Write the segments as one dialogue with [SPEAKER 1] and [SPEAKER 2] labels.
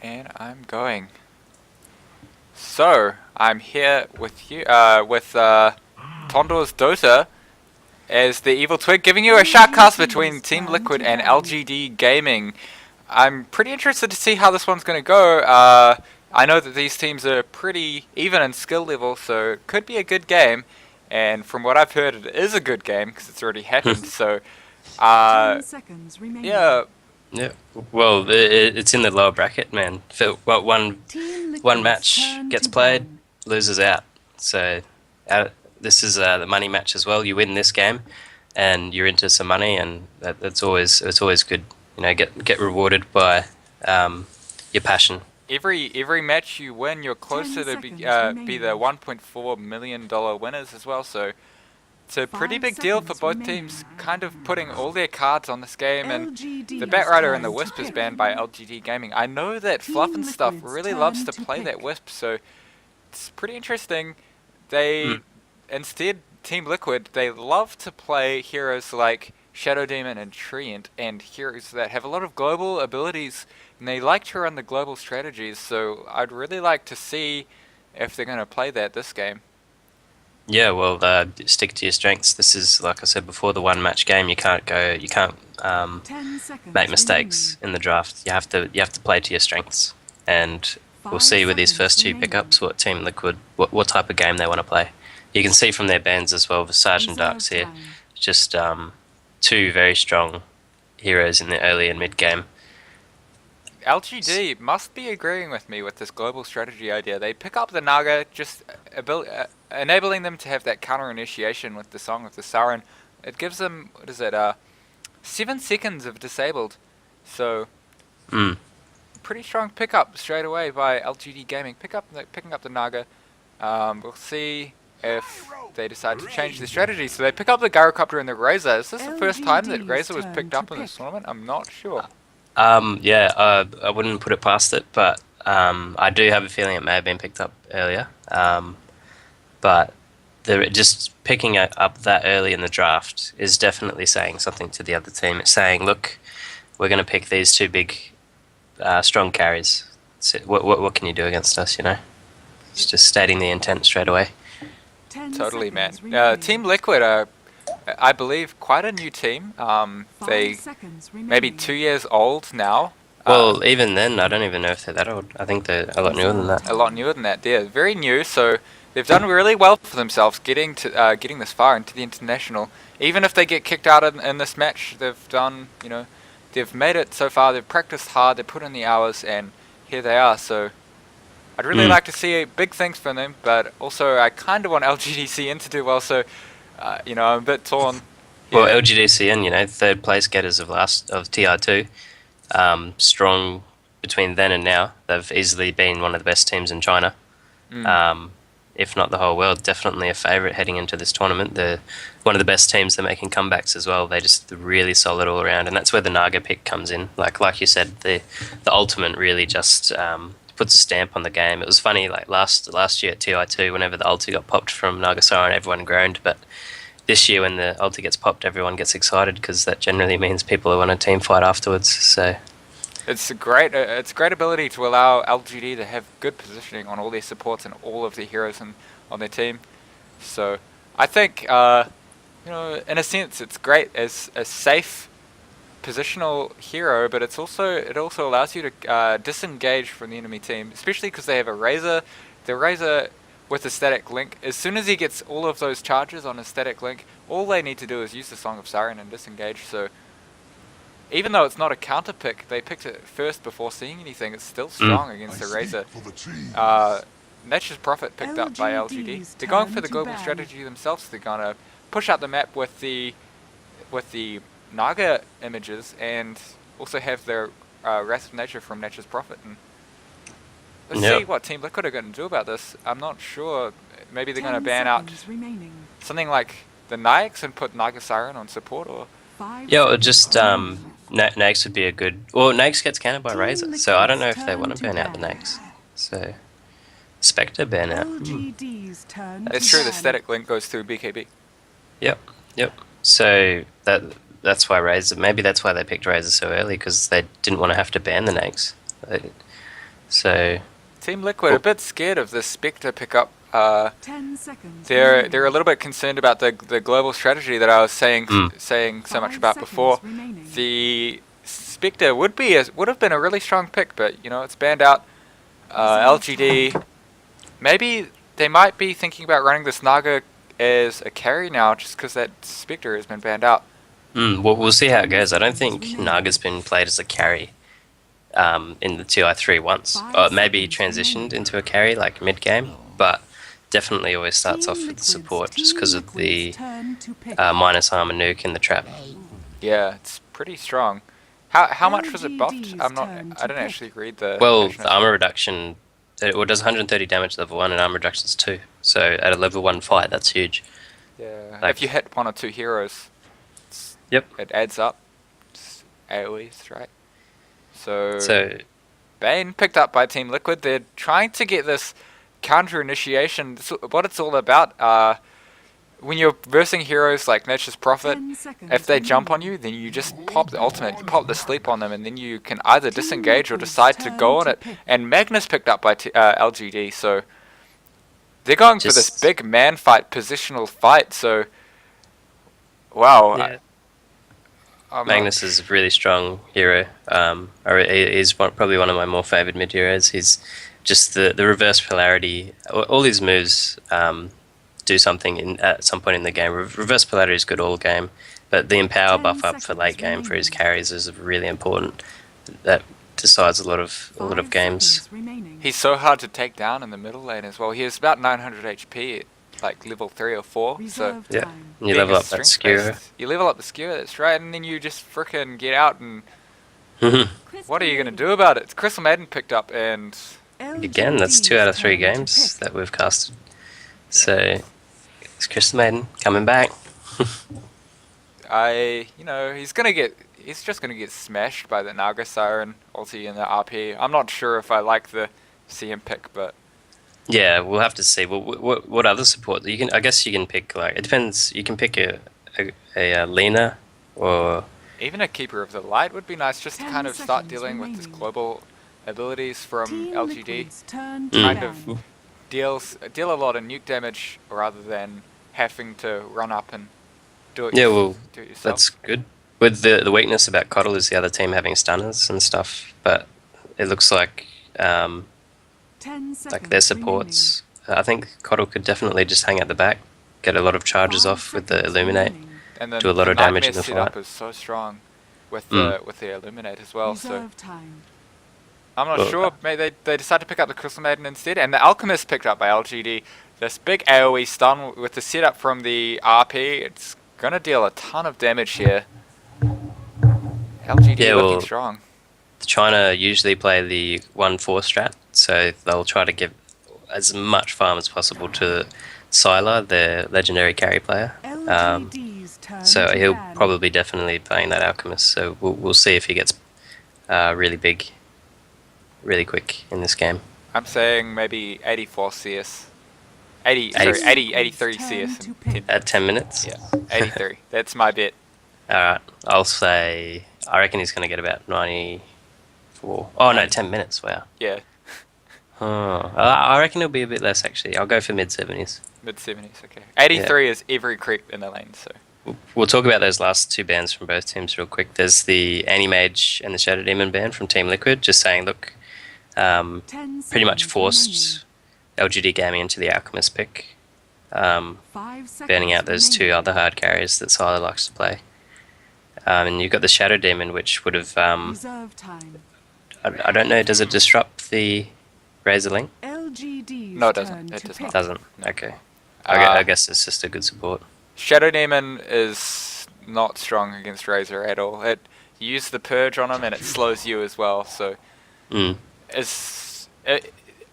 [SPEAKER 1] And I'm going. So, I'm here with you, with Tondor's Dota as the Evil Twig, giving you a shoutcast between Team Liquid and LGD Gaming. I'm pretty interested to see how this one's going to go. I know that these teams are pretty even in skill level, so it could be a good game. And from what I've heard, it is a good game because it's already happened. So, yeah,
[SPEAKER 2] Yeah. Well, it's in the lower bracket, man. One match gets played, loses out. So this is the money match as well. You win this game, and you're into some money, and it's always good. You know, get rewarded by your passion.
[SPEAKER 1] every match you win, you're closer to be the $1.4 million winners as well. So it's a pretty big deal for both teams, kind of putting all their cards on this game. And the Batrider and the Wisp is banned by LGD Gaming. I know that Fluff and stuff really loves to play that Wisp, so it's pretty interesting. They instead, Team Liquid, they love to play heroes like Shadow Demon and Treant, and heroes that have a lot of global abilities, and they like to run the global strategies. So I'd really like to see if they're going to play that this game.
[SPEAKER 2] Yeah, well, stick to your strengths. This is, like I said before, the one match game. You can't make mistakes in the draft. You have to play to your strengths, and we'll see with these first two pickups what Team Liquid, what type of game they want to play. You can see from their bans as well, Visage and Darks here, just two very strong heroes in the early and mid game.
[SPEAKER 1] LGD must be agreeing with me with this global strategy idea. They pick up the Naga, just enabling them to have that counter initiation with the Song of the Siren. It gives them, 7 seconds of disabled. So, pretty strong pickup straight away by LGD Gaming. Picking up the Naga. We'll see if they decide to change their strategy. So they pick up the Gyrocopter and the Razor. Is this the first time that Razor was picked up in this tournament? I'm not sure.
[SPEAKER 2] I wouldn't put it past it, but I do have a feeling it may have been picked up earlier. But just picking it up that early in the draft is definitely saying something to the other team. It's saying, look, we're going to pick these two big, strong carries. So what can you do against us, you know? It's just stating the intent straight away.
[SPEAKER 1] Totally, man. Team Liquid are, I believe, quite a new team. They maybe 2 years old now.
[SPEAKER 2] Well, even then, I don't even know if they're that old. I think they're a lot newer than that.
[SPEAKER 1] A lot newer than that. They're very new, so they've done really well for themselves getting this far into the international. Even if they get kicked out in this match, they've done, they've made it so far. They've practiced hard. They've put in the hours, and here they are. So I'd really like to see big things from them, but also I kind of want LGDCN to do well. So I'm a bit torn.
[SPEAKER 2] Yeah. Well, LGDCN, third place getters of TI3, strong between then and now. They've easily been one of the best teams in China, if not the whole world. Definitely a favourite heading into this tournament. They're one of the best teams. They're making comebacks as well. They're just really solid all around, and that's where the Naga pick comes in. Like you said, the ultimate really just puts a stamp on the game. It was funny, like last year at TI2, whenever the ulti got popped from Naga Siren, everyone groaned, but this year when the ulti gets popped, everyone gets excited because that generally means people want a team fight afterwards. So
[SPEAKER 1] it's a great ability to allow LGD to have good positioning on all their supports and all of their heroes on their team. So I think in a sense it's great as a safe positional hero, but it also allows you to disengage from the enemy team, especially because they have a Razor. The Razor with a static link, as soon as he gets all of those charges on a static link, all they need to do is use the Song of Siren and disengage. So even though it's not a counter pick, they picked it first before seeing anything. It's still strong against the Razor. Nature's Prophet picked up by LGD. They're going for the global strategy themselves. They're gonna push out the map with the Naga images and also have their Wrath of Nature from Nature's Prophet. And let's see what Team Liquid are going to do about this. I'm not sure. Maybe they're going to ban out something like the Nyx and put Naga Siren on support, or
[SPEAKER 2] or just Nags would be a good. Well, Nags gets countered by Razor, so I don't know if they want to ban out the Nags. So Spectre ban out.
[SPEAKER 1] It's true. The static link goes through BKB.
[SPEAKER 2] Yep. So that's why Razor. Maybe that's why they picked Razor so early, because they didn't want to have to ban the Nags. So
[SPEAKER 1] Team Liquid a bit scared of the Spectre pickup.
[SPEAKER 3] 10 seconds.
[SPEAKER 1] They're a little bit concerned about the global strategy that I was saying so much
[SPEAKER 3] 5
[SPEAKER 1] about before.
[SPEAKER 3] seconds remaining.
[SPEAKER 1] The Spectre would have been a really strong pick, but it's banned out. LGD, maybe they might be thinking about running this Naga as a carry now, just because that Spectre has been banned out.
[SPEAKER 2] Well, we'll see how it goes. I don't think Naga's been played as a carry in the TI3 once. Maybe transitioned into a carry like mid-game, but definitely always starts off with the support just because of the minus armor nuke in the trap.
[SPEAKER 1] Yeah, it's pretty strong. How much was it buffed? I didn't actually read the...
[SPEAKER 2] Well, the armor reduction, it does 130 damage level 1 and armor reduction is 2. So at a level 1 fight, that's huge.
[SPEAKER 1] Yeah,
[SPEAKER 2] Like-
[SPEAKER 1] if you hit 1 or 2 heroes,
[SPEAKER 2] Yep.
[SPEAKER 1] it adds up. It's AoEs, right? So Bane picked up by Team Liquid. They're trying to get this counter initiation. What it's all about. When you're versing heroes like Nature's Prophet,
[SPEAKER 3] 10 seconds
[SPEAKER 1] if they jump on
[SPEAKER 3] remaining.
[SPEAKER 1] you, then you just pop the ultimate, you pop the sleep on them, and then you can either disengage or decide to go on it. And Magnus picked up by LGD, so they're going for this
[SPEAKER 2] Just-
[SPEAKER 1] big man fight, positional fight. So, wow.
[SPEAKER 2] Yeah.
[SPEAKER 1] I'm not-
[SPEAKER 2] Magnus is a really strong hero. He's probably one of my more favoured mid heroes. He's just the reverse polarity. All his moves do something at some point in the game. Reverse polarity is good all game, but the empower
[SPEAKER 3] 10
[SPEAKER 2] buff up for late game for his carries is really important. That decides a lot of
[SPEAKER 3] 5
[SPEAKER 2] games.
[SPEAKER 3] seconds remaining.
[SPEAKER 1] He's so hard to take down in the middle lane as well. He has about 900 HP at like level 3 or 4. So
[SPEAKER 3] Reserve
[SPEAKER 2] Yeah.
[SPEAKER 3] time.
[SPEAKER 2] And you
[SPEAKER 1] being
[SPEAKER 2] level
[SPEAKER 1] a
[SPEAKER 2] up that
[SPEAKER 1] strength-based-
[SPEAKER 2] skewer.
[SPEAKER 1] You level up the skewer, that's right, and then you just frickin' get out and what are you gonna do about it? Crystal Maiden picked up and
[SPEAKER 2] Again, that's 2 out of 3 games that we've casted. So it's Crystal Maiden coming back.
[SPEAKER 1] he's just gonna get smashed by the Naga Siren ulti and the RP. I'm not sure if I like the CM pick, but
[SPEAKER 2] Yeah, we'll have to see. Well, what other support? I guess you can pick it depends. You can pick a Lena or
[SPEAKER 1] even a Keeper of the Light would be nice just to
[SPEAKER 3] 10
[SPEAKER 1] kind of start
[SPEAKER 3] seconds
[SPEAKER 1] dealing with this
[SPEAKER 3] remaining.
[SPEAKER 1] global abilities from
[SPEAKER 3] Team
[SPEAKER 1] LGD.
[SPEAKER 3] Liquid's turn
[SPEAKER 2] Mm.
[SPEAKER 1] Kind
[SPEAKER 3] down.
[SPEAKER 1] of deal a lot of nuke damage rather than having to run up and do it.
[SPEAKER 2] Yeah, well,
[SPEAKER 1] do it yourself.
[SPEAKER 2] that's good. With the weakness about Coddle is the other team having stunners and stuff, but it looks like
[SPEAKER 3] 10
[SPEAKER 2] like their
[SPEAKER 3] seconds
[SPEAKER 2] supports. I think Coddle could definitely just hang at the back, get a lot of charges
[SPEAKER 3] remaining.
[SPEAKER 2] off with the
[SPEAKER 3] 5 seconds
[SPEAKER 2] Illuminate.
[SPEAKER 3] remaining.
[SPEAKER 1] And then
[SPEAKER 2] do a lot
[SPEAKER 1] the
[SPEAKER 2] of damage
[SPEAKER 1] Nightmare
[SPEAKER 2] in the
[SPEAKER 1] setup
[SPEAKER 2] fight.
[SPEAKER 1] is so strong with
[SPEAKER 2] Mm.
[SPEAKER 1] the Illuminate as well. So
[SPEAKER 3] Reserve time.
[SPEAKER 1] I'm not
[SPEAKER 2] Well,
[SPEAKER 1] sure. Maybe they decided to pick up the Crystal Maiden instead, and the Alchemist picked up by LGD. This big AoE stun with the setup from the RP. It's gonna deal a ton of damage here. LGD
[SPEAKER 2] Yeah,
[SPEAKER 1] looking
[SPEAKER 2] well,
[SPEAKER 1] strong.
[SPEAKER 2] China usually play the 1-4 strat, so they'll try to give as much farm as possible to Sylar, their legendary carry player.
[SPEAKER 3] LGD's turn
[SPEAKER 2] So
[SPEAKER 3] to
[SPEAKER 2] he'll
[SPEAKER 3] ban.
[SPEAKER 2] probably definitely be playing that Alchemist. So we'll see if he gets really big, really quick in this game.
[SPEAKER 1] I'm saying maybe 84 CS. 83 CS.
[SPEAKER 3] Turn to pick.
[SPEAKER 2] At 10 minutes?
[SPEAKER 1] Yeah, 83. That's my bet.
[SPEAKER 2] Alright, I'll say, I reckon he's going to get about 94. Oh no, 10 minutes, wow.
[SPEAKER 1] Yeah,
[SPEAKER 2] Oh, I reckon it'll be a bit less actually. I'll go for mid-70s.
[SPEAKER 1] mid 70s. Okay. 83 is every creep in the lane. So
[SPEAKER 2] We'll talk about those last 2 bans from both teams real quick. There's the Anti-Mage and the Shadow Demon ban from Team Liquid, just saying, look,
[SPEAKER 3] 10
[SPEAKER 2] pretty much
[SPEAKER 3] seconds
[SPEAKER 2] forced LGD Gaming into the Alchemist pick,
[SPEAKER 3] remaining. 5 seconds
[SPEAKER 2] banning out those 2
[SPEAKER 3] remaining.
[SPEAKER 2] other hard carries that Sylar likes to play. And you've got the Shadow Demon, which would have,
[SPEAKER 3] Reserve time.
[SPEAKER 2] I don't know, does it disrupt the Razor Link?
[SPEAKER 3] LGD's
[SPEAKER 1] No, it doesn't.
[SPEAKER 3] turn
[SPEAKER 1] It
[SPEAKER 3] to
[SPEAKER 1] does
[SPEAKER 3] pick.
[SPEAKER 1] not.
[SPEAKER 2] Doesn't? Okay.
[SPEAKER 1] Uh,
[SPEAKER 2] I guess it's just a good support.
[SPEAKER 1] Shadow Demon is not strong against Razor at all. You use the Purge on him and it slows you as well. So
[SPEAKER 2] Mm.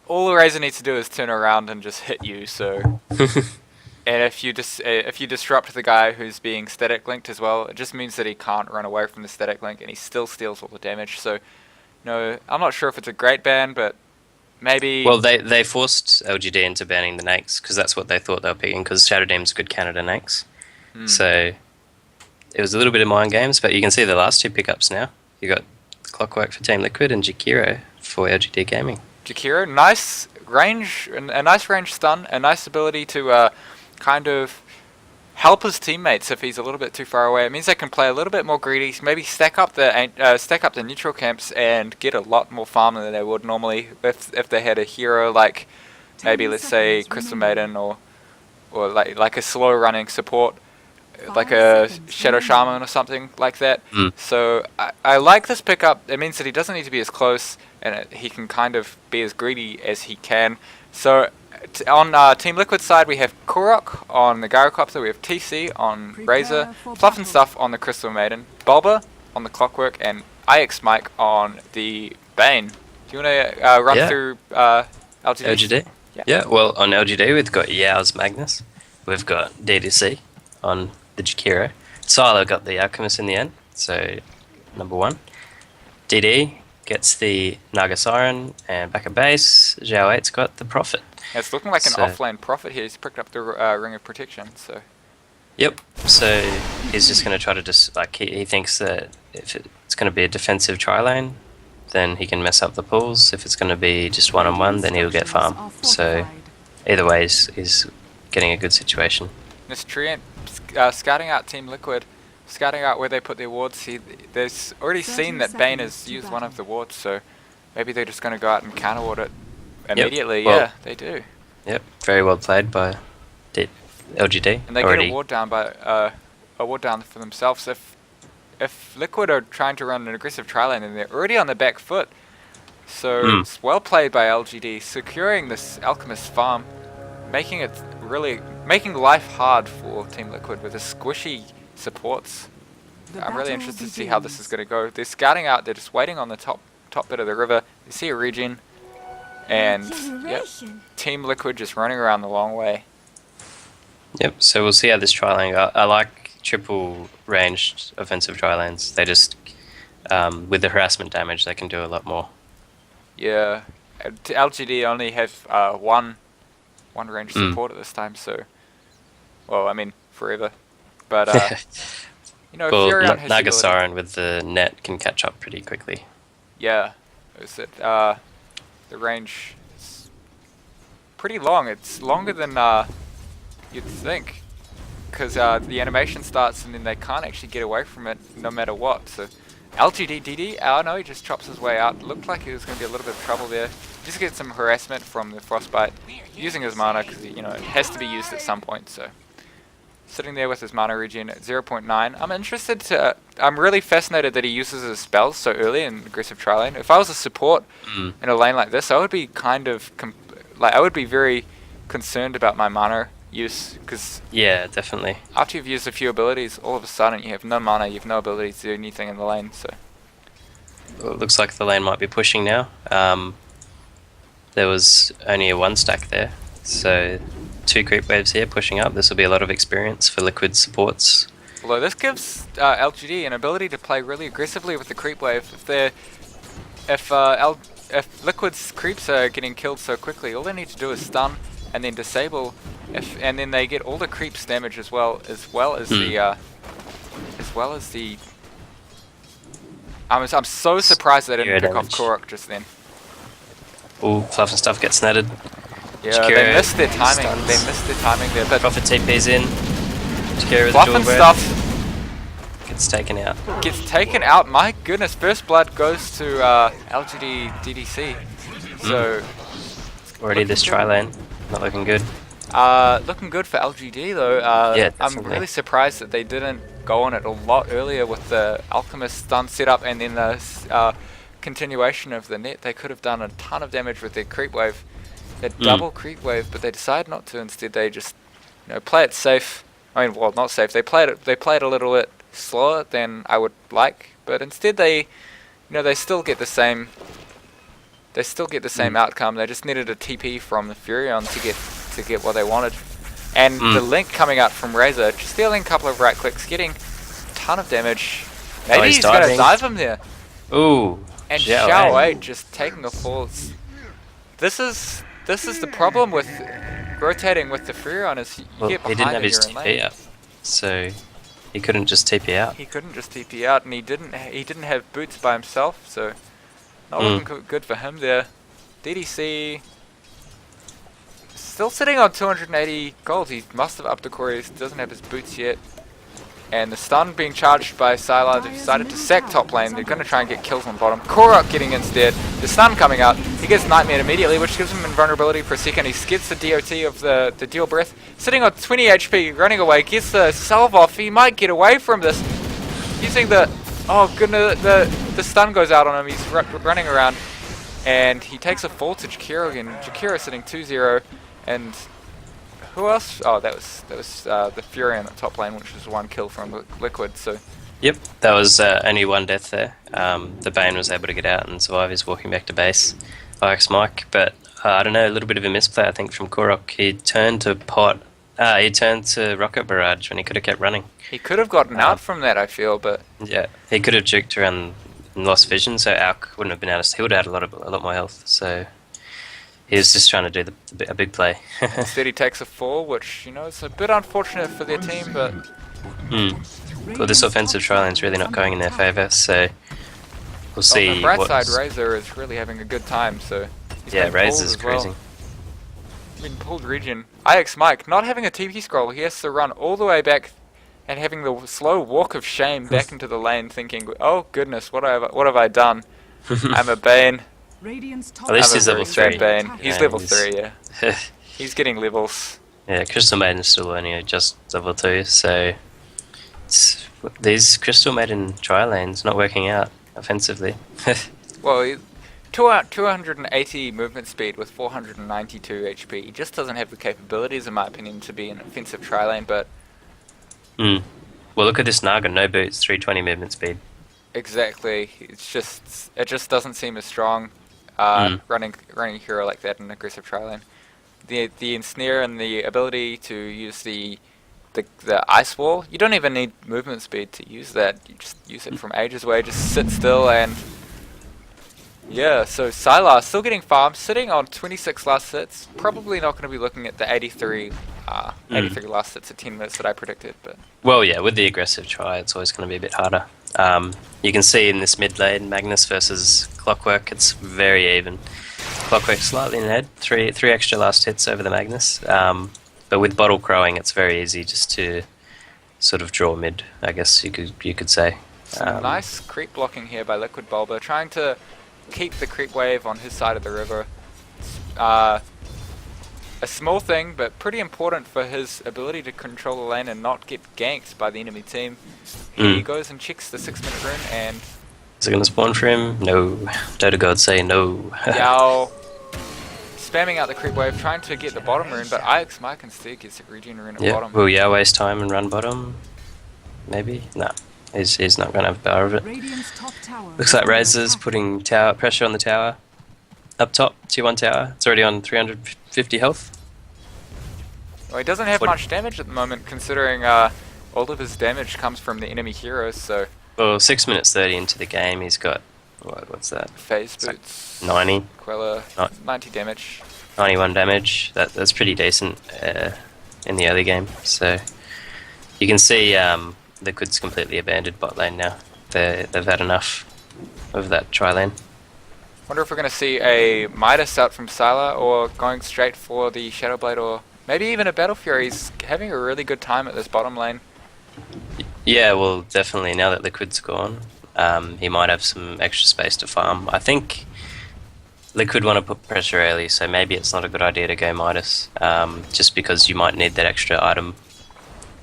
[SPEAKER 1] all the Razor needs to do is turn around and just hit you. So and if you disrupt the guy who's being static linked as well, it just means that he can't run away from the static link and he still steals all the damage. So no, I'm not sure if it's a great ban, but maybe.
[SPEAKER 2] Well, they forced LGD into banning the Nakes because that's what they thought they were picking because Shadow Demon's good Canada Nakes. So it was a little bit of mind games, but you can see the last 2 pickups now. You got Clockwork for Team Liquid and Jakiro for LGD Gaming.
[SPEAKER 1] Jakiro, nice range, a nice range stun, a nice ability to kind of help his teammates if he's a little bit too far away. It means they can play a little bit more greedy, maybe stack up the neutral camps and get a lot more farm than they would normally if they had a hero like maybe let's say Crystal Maiden or like a slow running support like a Shadow Shaman or something like that. So I like this pickup. It means that he doesn't need to be as close and he can kind of be as greedy as he can. So on Team Liquid side, we have Korok on the Gyrocopter, we have TC on Razor, Fluff and Stuff on the Crystal Maiden, Bulba on the Clockwork, and IX Mike on the Bane. Do you want to run through LGD?
[SPEAKER 2] LGD? Yeah, well, on LGD, we've got Yao's Magnus, we've got DDC on the Jakiro. Silo got the Alchemist in the end, so number 1. DD gets the Naga Siren, and back at base, Zhao 8's got the Prophet.
[SPEAKER 1] It's looking like an offlane Prophet here. He's picked up the Ring of Protection, so...
[SPEAKER 2] Yep, so he's just going to try to just, like, he thinks that if it's going to be a defensive tri-lane, then he can mess up the pools. If it's going to be just one-on-one, then he'll get farm. So either way, he's getting a good situation.
[SPEAKER 1] This Treant scouting out Team Liquid, scouting out where they put their wards. There's already seen that Bane has used one of the wards, so maybe they're just going to go out and counter ward it immediately.
[SPEAKER 2] Well,
[SPEAKER 1] yeah, they do.
[SPEAKER 2] Yep, very well played by LGD.
[SPEAKER 1] And they get a ward down for themselves. If Liquid are trying to run an aggressive tri-lane, then they're already on the back foot. So it's well played by LGD, securing this Alchemist farm, making life hard for Team Liquid with the squishy supports. I'm really interested to see how this is going to go. They're scouting out. They're just waiting on the top bit of the river. They see a regen, and Team Liquid just running around the long way.
[SPEAKER 2] Yep. So we'll see how this tri-lane goes. I like triple ranged offensive tri-lanes. They just with the harassment damage, they can do a lot more.
[SPEAKER 1] Yeah, LGD only have one range support at this time, so well, I mean forever, but you know,
[SPEAKER 2] well,
[SPEAKER 1] Furion has
[SPEAKER 2] Naga Siren with the net can catch up pretty quickly.
[SPEAKER 1] Yeah, is it the range is pretty long. It's longer than you'd think, because the animation starts and then they can't actually get away from it no matter what. So LGD DD, oh no, he just chops his way out. Looked like he was going to be a little bit of trouble there. Just get some harassment from the Frostbite, using his mana because it has to be used at some point. So sitting there with his mana regen at 0.9. I'm really fascinated that he uses his spells so early in aggressive tri-lane. If I was a support in a lane like this, I would be I would be very concerned about my mana use, because
[SPEAKER 2] definitely.
[SPEAKER 1] After you've used a few abilities, all of a sudden you have no mana, you have no ability to do anything in the lane. So
[SPEAKER 2] well, it looks like the lane might be pushing now. There was only a 1 stack there, so 2 creep waves here pushing up. This will be a lot of experience for Liquid supports.
[SPEAKER 1] Although this gives LGD an ability to play really aggressively with the creep wave. If Liquid's creeps are getting killed so quickly, all they need to do is stun and then disable, and then they get all the creeps damage as well as the. I'm so surprised they didn't pick off Korok just then.
[SPEAKER 2] Ooh, Fluff and Stuff gets netted.
[SPEAKER 1] Yeah,
[SPEAKER 2] Jakiro
[SPEAKER 1] they missed their timing. They missed their timing there. But
[SPEAKER 2] Prophet TP's in. Jakiro with
[SPEAKER 1] Fluff
[SPEAKER 2] the
[SPEAKER 1] and
[SPEAKER 2] dual
[SPEAKER 1] Stuff
[SPEAKER 2] gets taken out.
[SPEAKER 1] Gets taken out. My goodness, first blood goes to LGD DDC. So
[SPEAKER 2] already this tri-lane, not looking good.
[SPEAKER 1] Looking good for LGD though.
[SPEAKER 2] Yeah,
[SPEAKER 1] I'm really surprised that they didn't go on it a lot earlier with the Alchemist stun setup and then the continuation of the net. They could have done a ton of damage with their creep wave, their double creep wave, but they decided not to. Instead, they just play it safe. I mean, well, not safe. They played it a little bit slower than I would like, but instead they still get the same. They still get the same outcome. They just needed a TP from the Furion to get what they wanted. And the link coming out from Razor, just stealing a couple of right clicks, getting a ton of damage. Maybe he's going to dive him there.
[SPEAKER 2] Ooh.
[SPEAKER 1] And Zhao 8 just taking a fall. This is the problem with rotating with the Furion, is you get behind.
[SPEAKER 2] He didn't have his TP up, so he couldn't just TP out.
[SPEAKER 1] He couldn't just TP out, and he didn't have boots by himself, so not looking good for him there. DDC still sitting on 280 gold. He must have upped the core. He doesn't have his boots yet. And the stun being charged by Sylar. They've decided to sack top lane. They're going to try and get kills on bottom. Korok getting instead. The stun coming out. He gets Nightmare immediately, which gives him invulnerability for a second. He gets the DOT of the Deal Breath. Sitting on 20 HP, running away. Gets the salve off. He might get away from this. Using the... Oh goodness, the stun goes out on him. He's running around. And he takes a fall to Jakiro again. Jakiro sitting 2-0. And... who else? Oh, that was the Fury in the top lane, which was 1 kill from Liquid. So,
[SPEAKER 2] Yep, that was only 1 death there. The Bane was able to get out and survive. He's walking back to base. Alex Mike, but I don't know, a little bit of a misplay I think from Korok. He turned to pot. He turned to Rocket Barrage when he could have kept running.
[SPEAKER 1] he could have gotten out from that, I feel, but
[SPEAKER 2] Yeah, he could have juked around and lost vision, so Alk wouldn't have been able to. He would have had a lot more health. So he was just trying to do a big play.
[SPEAKER 1] instead he takes a fall, which, you know, it's a bit unfortunate for their team, but
[SPEAKER 2] Well, this offensive tri lane's really not going in their favour, so we'll
[SPEAKER 1] on
[SPEAKER 2] see.
[SPEAKER 1] the bright side,
[SPEAKER 2] what's-
[SPEAKER 1] Razor is really having a good time, so he's
[SPEAKER 2] Yeah,
[SPEAKER 1] been pulled
[SPEAKER 2] Razor's
[SPEAKER 1] as well.
[SPEAKER 2] cruising.
[SPEAKER 1] Been pulled region. IX Mike not having a TP scroll, he has to run all the way back and having the slow walk of shame back into the lane, thinking, oh goodness, what have I done? I'm a Bane.
[SPEAKER 3] Radiant's top
[SPEAKER 2] At least
[SPEAKER 1] I'm
[SPEAKER 2] he's
[SPEAKER 1] a
[SPEAKER 2] level
[SPEAKER 1] very
[SPEAKER 2] 3.
[SPEAKER 1] sad Bane. He's
[SPEAKER 2] Yeah,
[SPEAKER 1] level
[SPEAKER 2] he's-
[SPEAKER 1] 3, yeah. He's getting levels.
[SPEAKER 2] Yeah, Crystal Maiden's still only just level 2, so these Crystal Maiden tri lanes not working out offensively.
[SPEAKER 1] Well, 280 movement speed with 492 HP. He just doesn't have the capabilities, in my opinion, to be an offensive tri lane, but
[SPEAKER 2] Well, look at this Naga, no boots, 320 movement speed.
[SPEAKER 1] exactly, it just doesn't seem as strong running a hero like that in an aggressive tri lane. The ensnare and the ability to use the ice wall, you don't even need movement speed to use that. You just use it from ages away, just sit still and yeah, so Sylar still getting farmed, sitting on 26 last hits. Probably not going to be looking at the 83 last hits at 10 minutes that I predicted, but
[SPEAKER 2] Well, yeah, with the aggressive tri, it's always going to be a bit harder. You can see in this mid lane, Magnus versus Clockwork, it's very even. Clockwork slightly in ahead, three extra last hits over the Magnus. But with Bottle Crowing, it's very easy just to sort of draw mid, I guess you could say.
[SPEAKER 1] some nice creep blocking here by Liquid Bulba, trying to keep the creep wave on his side of the river. A small thing, but pretty important for his ability to control the lane and not get ganked by the enemy team. He goes and checks the 6-minute rune, and
[SPEAKER 2] Is it going to spawn for him? No. Dota God say no.
[SPEAKER 1] Yao spamming out the creep wave, trying to get the bottom rune, but IX Mike instead gets the regen rune at
[SPEAKER 2] Yeah,
[SPEAKER 1] bottom.
[SPEAKER 2] will Yao waste time and run bottom? Maybe? No. He's not going to have power of it.
[SPEAKER 3] Radiant's top tower
[SPEAKER 2] Looks like
[SPEAKER 3] is under
[SPEAKER 2] Razor's
[SPEAKER 3] attack.
[SPEAKER 2] putting pressure on the tower. Up top, tier 1 tower. It's already on 350 health.
[SPEAKER 1] Well, he doesn't have
[SPEAKER 2] What-
[SPEAKER 1] much damage at the moment, considering all of his damage comes from the enemy heroes, so
[SPEAKER 2] Well, 6 minutes 30 into the game, he's got, what's that?
[SPEAKER 1] phase
[SPEAKER 2] It's like
[SPEAKER 1] boots,
[SPEAKER 2] 90,
[SPEAKER 1] Quella,
[SPEAKER 2] Ni-
[SPEAKER 1] 90 damage.
[SPEAKER 2] 91 damage. That's pretty decent in the early game. So you can see Liquid's completely abandoned bot lane now. They've had enough of that tri lane.
[SPEAKER 1] Wonder if we're going to see a Midas out from Sylar, or going straight for the Shadow Blade, or maybe even a Battle Fury. He's having a really good time at this bottom lane.
[SPEAKER 2] Yeah, well, definitely now that Liquid's gone, he might have some extra space to farm. I think Liquid want to put pressure early, so maybe it's not a good idea to go Midas, just because you might need that extra item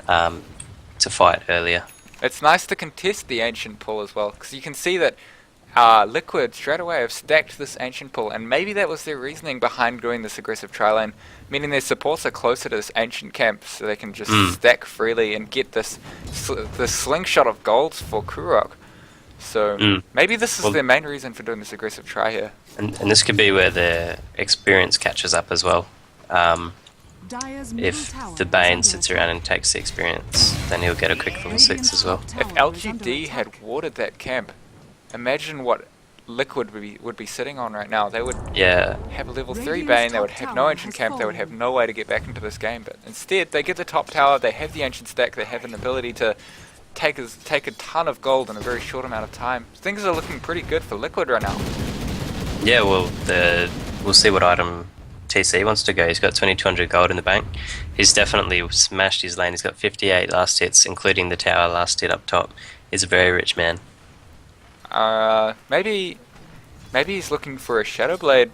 [SPEAKER 2] to fight earlier.
[SPEAKER 1] It's nice to contest the Ancient Pull as well, because you can see that Liquid straight away have stacked this Ancient Pull, and maybe that was their reasoning behind doing this aggressive tri lane, meaning their supports are closer to this Ancient camp, so they can just stack freely and get this slingshot of golds for Kurok. So maybe this is
[SPEAKER 2] Well-
[SPEAKER 1] their main reason for doing this aggressive try here.
[SPEAKER 2] And this could be where the experience catches up as well.
[SPEAKER 3] Dire's middle
[SPEAKER 2] If
[SPEAKER 3] tower
[SPEAKER 2] the
[SPEAKER 3] is
[SPEAKER 2] Bane
[SPEAKER 3] under
[SPEAKER 2] sits
[SPEAKER 3] attack.
[SPEAKER 2] around and takes the experience, then he'll get a quick level 6 as well.
[SPEAKER 1] If LGD had warded that camp, imagine what Liquid would be sitting on right now. They would
[SPEAKER 2] Yeah,
[SPEAKER 1] have a level 3
[SPEAKER 3] Radiant's
[SPEAKER 1] Bane, they would
[SPEAKER 3] top
[SPEAKER 1] have no
[SPEAKER 3] tower
[SPEAKER 1] Ancient
[SPEAKER 3] has
[SPEAKER 1] camp, they would have
[SPEAKER 3] fallen.
[SPEAKER 1] no way to get back into this game, but instead they get the top tower, they have the Ancient stack, they have an ability to take a ton of gold in a very short amount of time. Things are looking pretty good for Liquid right now.
[SPEAKER 2] yeah. Well, we'll see what item TC wants to go. He's got 2200 gold in the bank. He's definitely smashed his lane. He's got 58 last hits, including the tower last hit up top. He's a very rich man.
[SPEAKER 1] Maybe he's looking for a Shadow Blade.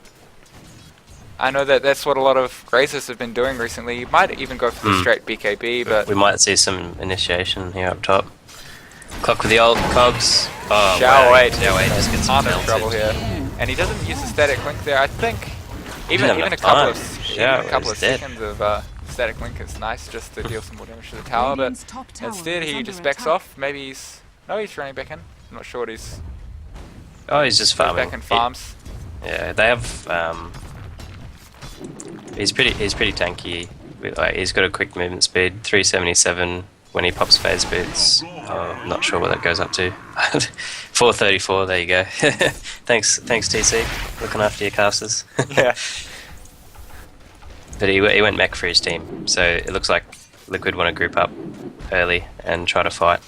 [SPEAKER 1] I know that's what a lot of Grazers have been doing recently. You might even go for the straight BKB, but
[SPEAKER 2] we might see some initiation here up top. Clock with the old cogs. Oh,
[SPEAKER 1] Xiao Wei
[SPEAKER 2] just gets
[SPEAKER 1] ton of
[SPEAKER 2] melted.
[SPEAKER 1] trouble here, and he doesn't use the static link there. I think even
[SPEAKER 2] have
[SPEAKER 1] a
[SPEAKER 2] enough
[SPEAKER 1] couple
[SPEAKER 2] time.
[SPEAKER 1] of
[SPEAKER 2] Xiao
[SPEAKER 1] couple
[SPEAKER 2] is
[SPEAKER 1] of
[SPEAKER 2] dead.
[SPEAKER 1] seconds of static link is nice just to deal some more damage to the tower. But
[SPEAKER 3] Radiant's top tower
[SPEAKER 1] instead
[SPEAKER 3] is
[SPEAKER 1] he
[SPEAKER 3] under
[SPEAKER 1] just backs
[SPEAKER 3] attack.
[SPEAKER 1] off. Maybe he's running back in. I'm not sure what he's
[SPEAKER 2] Oh, he's just farming.
[SPEAKER 1] back in farms.
[SPEAKER 2] Yeah, they have. He's pretty tanky. Like, he's got a quick movement speed, 377 when he pops phase boots. Oh, I'm not sure what that goes up to. 434. There you go. thanks TC, looking after your casters.
[SPEAKER 1] Yeah.
[SPEAKER 2] But he went mech for his team, so it looks like Liquid want to group up early and try to fight,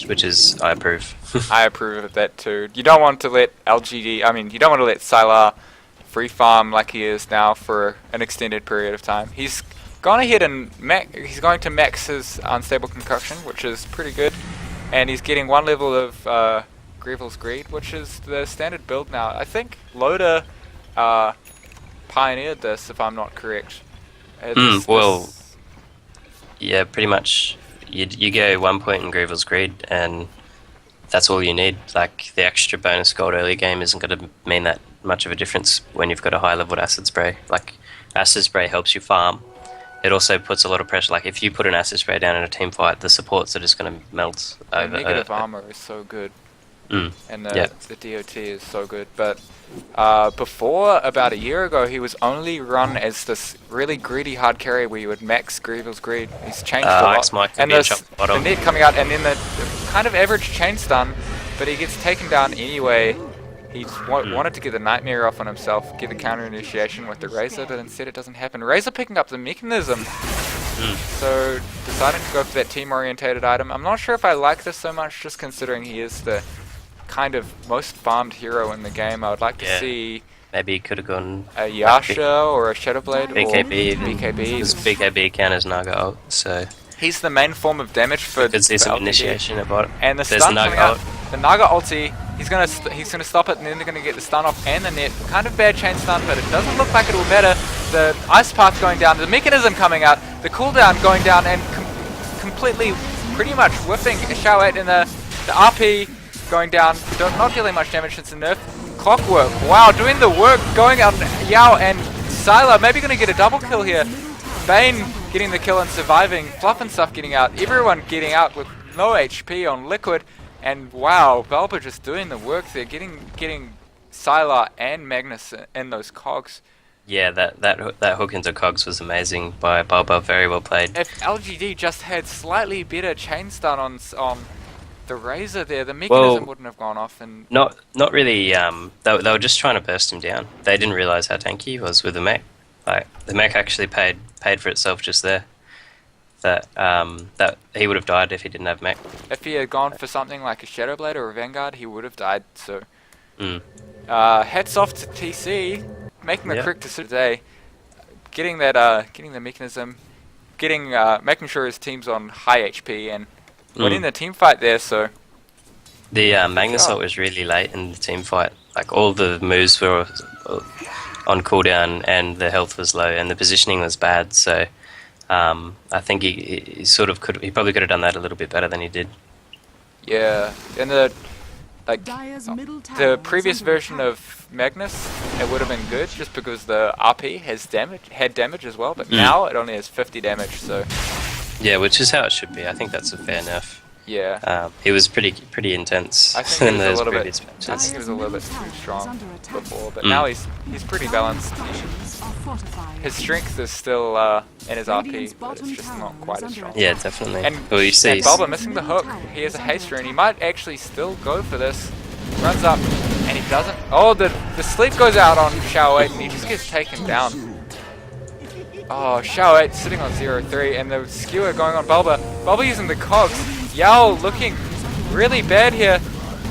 [SPEAKER 2] which is I approve.
[SPEAKER 1] I approve of that too. You don't want to let you don't want to let Sylar free farm like he is now for an extended period of time. He's gone ahead and he's going to max his unstable concoction, which is pretty good, and he's getting one level of Grevil's Greed, which is the standard build now. I think Loda pioneered this, if I'm not correct.
[SPEAKER 2] Well, yeah, pretty much. You go 1 point in Grevil's Greed, and that's all you need. Like, the extra bonus gold early game isn't going to mean that much of a difference when you've got a high leveled acid spray. Like, acid spray helps you farm. It also puts a lot of pressure. Like, if you put an acid spray down in a team fight, the supports are just going to melt
[SPEAKER 1] the
[SPEAKER 2] over.
[SPEAKER 1] negative armor is so good, and
[SPEAKER 2] yeah.
[SPEAKER 1] the DOT is so good. But before, about a year ago, he was only run as this really greedy hard carry where you would max Grevil's Greed. He's changed a lot.
[SPEAKER 2] Mike
[SPEAKER 1] And
[SPEAKER 2] being
[SPEAKER 1] the
[SPEAKER 2] chopped bottom.
[SPEAKER 1] net coming out, and then the kind of average chain stun, but he gets taken down anyway. He wanted to get the Nightmare off on himself, get the counter initiation with the Razor, but instead it doesn't happen. Razor picking up the mechanism, so deciding to go for that team-orientated item. I'm not sure if I like this so much, just considering he is the kind of most farmed hero in the game. I would like to
[SPEAKER 2] Yeah.
[SPEAKER 1] see
[SPEAKER 2] Maybe he could have gone
[SPEAKER 1] a Yasha or a Shadowblade
[SPEAKER 2] BKB.
[SPEAKER 1] or BKB.
[SPEAKER 2] Because BKB counters Naga ult, so
[SPEAKER 1] He's the main form of damage for
[SPEAKER 2] could see some
[SPEAKER 1] LGD.
[SPEAKER 2] initiation at bottom.
[SPEAKER 1] And the
[SPEAKER 2] There's
[SPEAKER 1] stun
[SPEAKER 2] Naga
[SPEAKER 1] coming out,
[SPEAKER 2] ult.
[SPEAKER 1] the Naga ulti, he's gonna stop it, and then they're gonna get the stun off and the net. Kind of bad chain stun, but it doesn't look like it will matter. The ice path going down, the mechanism coming out, the cooldown going down, and completely, pretty much whiffing Xiao 8 in the RP going down. Not dealing much damage since the nerf. Clockwork, wow, doing the work, going on Yao and Sylar, maybe gonna get a double kill here. Bane getting the kill and surviving, Fluff and stuff getting out, everyone getting out with no HP on Liquid, and wow, Valba just doing the work there, getting Sylar and Magnus in those cogs.
[SPEAKER 2] Yeah, that hook into cogs was amazing by Bulba. Very well played.
[SPEAKER 1] If LGD just had slightly better chain stun on the Razor there, the mechanism wouldn't have gone off. And
[SPEAKER 2] Not really. They were just trying to burst him down. They didn't realize how tanky he was with the mech. Like, the mech actually paid for itself just there. That he would have died if he didn't have mech.
[SPEAKER 1] if he had gone for something like a Shadowblade or a Vanguard, he would have died. So hats off to TC, making the correct decision today, getting the mechanism, making sure his team's on high HP and winning the team fight there. So
[SPEAKER 2] The Magnus ult was really late in the team fight. Like, all the moves were on cooldown and the health was low and the positioning was bad. So I think he probably could have done that a little bit better than he did.
[SPEAKER 1] yeah, and
[SPEAKER 3] Dire's middle tower
[SPEAKER 1] the
[SPEAKER 3] is
[SPEAKER 1] previous
[SPEAKER 3] under
[SPEAKER 1] version
[SPEAKER 3] attack.
[SPEAKER 1] of Magnus, it would have been good just because the RP had damage as well, but now it only has 50 damage. So
[SPEAKER 2] Yeah, which is how it should be. I think that's a fair nerf.
[SPEAKER 1] yeah.
[SPEAKER 2] He was pretty intense
[SPEAKER 1] I think
[SPEAKER 2] in
[SPEAKER 1] he was
[SPEAKER 2] those
[SPEAKER 1] a little bit.
[SPEAKER 2] previous
[SPEAKER 1] I think
[SPEAKER 2] matches.
[SPEAKER 1] he was a little bit too
[SPEAKER 3] Dire's
[SPEAKER 1] strong
[SPEAKER 3] under attack.
[SPEAKER 1] before, but now he's pretty balanced.
[SPEAKER 3] Structures are fortified.
[SPEAKER 1] His strength is still in his
[SPEAKER 3] Radiant's
[SPEAKER 1] RP, but it's
[SPEAKER 3] bottom
[SPEAKER 1] just
[SPEAKER 3] tower
[SPEAKER 1] not quite
[SPEAKER 3] is
[SPEAKER 1] as
[SPEAKER 3] under
[SPEAKER 1] strong.
[SPEAKER 3] attack.
[SPEAKER 2] Yeah, definitely.
[SPEAKER 1] And,
[SPEAKER 2] Well, you see,
[SPEAKER 1] and Bulba missing the hook. He has a haster, and he might actually still go for this. Runs up, and he doesn't. Oh, the sleep goes out on Xiao 8, and he just gets taken down. Oh, Xiao 8 sitting on 0-3, and the skewer going on Bulba. Bulba using the cogs. Yao looking really bad here.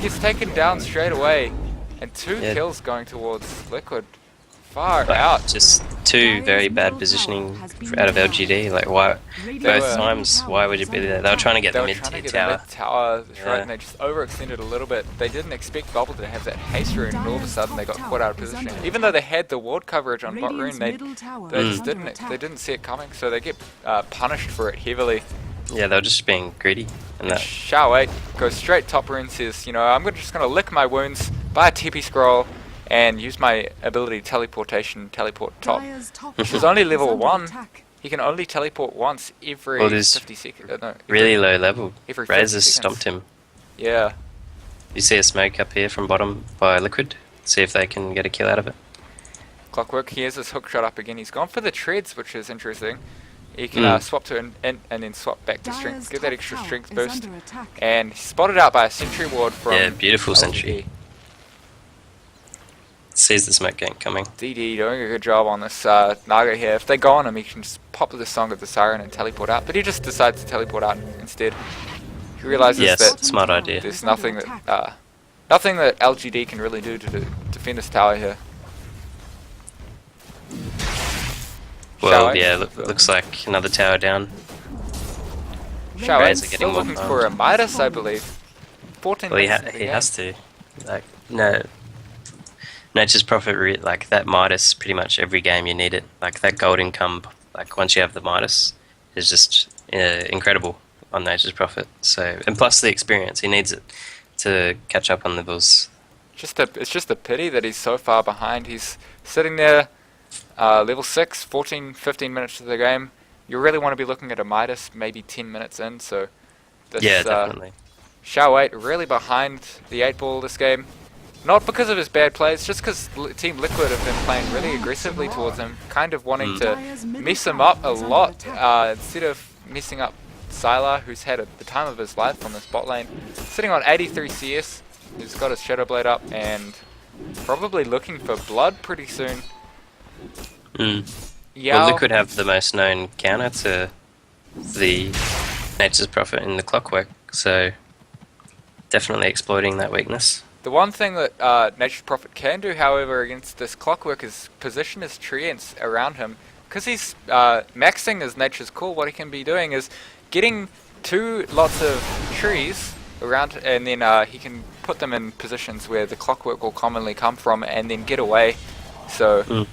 [SPEAKER 1] Gets taken down straight away. And 2
[SPEAKER 2] Yeah.
[SPEAKER 1] kills going towards Liquid. Far
[SPEAKER 2] Like,
[SPEAKER 1] out.
[SPEAKER 2] just two very bad positioning out of LGD. Like, why? Both times, why would you be there? They were trying to get
[SPEAKER 1] They
[SPEAKER 2] the
[SPEAKER 1] were
[SPEAKER 2] mid
[SPEAKER 1] trying to
[SPEAKER 2] tier
[SPEAKER 1] get
[SPEAKER 2] tower.
[SPEAKER 1] the mid tower, that's right,
[SPEAKER 2] Yeah.
[SPEAKER 1] and they just overextended a little bit. They didn't expect Bubble to have that haste rune, and all of a sudden they got caught out of position. Even though they had the ward coverage on bot rune, they just didn't see it coming, so they get punished for it heavily.
[SPEAKER 2] Yeah, they were just being greedy. And that,
[SPEAKER 1] Shao 8 goes straight top rune, says, you know, I'm just going to lick my wounds, buy a TP scroll, and use my ability teleport top, which is only level 1. He can only teleport once every
[SPEAKER 2] Well, there's
[SPEAKER 1] 50 seconds. No,
[SPEAKER 2] really low level.
[SPEAKER 1] every 50
[SPEAKER 2] Razor
[SPEAKER 1] seconds.
[SPEAKER 2] stomped him.
[SPEAKER 1] Yeah.
[SPEAKER 2] You see a smoke up here from bottom by Liquid. See if they can get a kill out of it.
[SPEAKER 1] Clockwork, he has his hook shot up again. He's gone for the treads, which is interesting. He can swap to int and then swap back to strength, get that extra strength boost. And he's spotted out by a sentry ward from
[SPEAKER 2] Yeah, beautiful
[SPEAKER 1] LGD.
[SPEAKER 2] sentry. Sees the smoke gank coming.
[SPEAKER 1] DD doing a good job on this Naga here. If they go on him, he can just pop the Song of the Siren and teleport out. But he just decides to teleport out instead. He realizes
[SPEAKER 2] Yes,
[SPEAKER 1] that
[SPEAKER 2] smart idea.
[SPEAKER 1] there's nothing that LGD can really do to defend this tower here.
[SPEAKER 2] Well,
[SPEAKER 1] Shao
[SPEAKER 2] yeah,
[SPEAKER 1] Eight.
[SPEAKER 2] looks like another tower down.
[SPEAKER 1] Shao
[SPEAKER 2] Rays
[SPEAKER 1] Eight's
[SPEAKER 2] are
[SPEAKER 1] still
[SPEAKER 2] getting
[SPEAKER 1] looking
[SPEAKER 2] more
[SPEAKER 1] for a Midas, I believe. 14
[SPEAKER 2] Well,
[SPEAKER 1] minutes into the
[SPEAKER 2] he
[SPEAKER 1] game.
[SPEAKER 2] has to. Like, no. Nature's Prophet, like that Midas, pretty much every game you need it. Like that gold income, like once you have the Midas, is just incredible on Nature's Prophet. So, and plus the experience, he needs it to catch up on levels.
[SPEAKER 1] It's just a pity that he's so far behind. He's sitting there, level 6, 14, 15 minutes to the game. You really want to be looking at a Midas maybe 10 minutes in, so this,
[SPEAKER 2] Yeah, definitely.
[SPEAKER 1] Shao 8 really behind the 8 ball this game. Not because of his bad plays, just because Team Liquid have been playing really aggressively towards him, kind of wanting to mess him up a lot, instead of messing up Sylar, who's had the time of his life on this bot lane. Sitting on 83 CS, who's got his Shadow Blade up, and probably looking for blood pretty soon. Yeah.
[SPEAKER 2] Well, Liquid have the most known counter to the Nature's Prophet in the Clockwork, so definitely exploiting that weakness.
[SPEAKER 1] The one thing that Nature's Prophet can do, however, against this Clockwork is position his treants around him. Because he's maxing his Nature's Call, what he can be doing is getting lots of trees around, and then he can put them in positions where the Clockwork will commonly come from, and then get away. So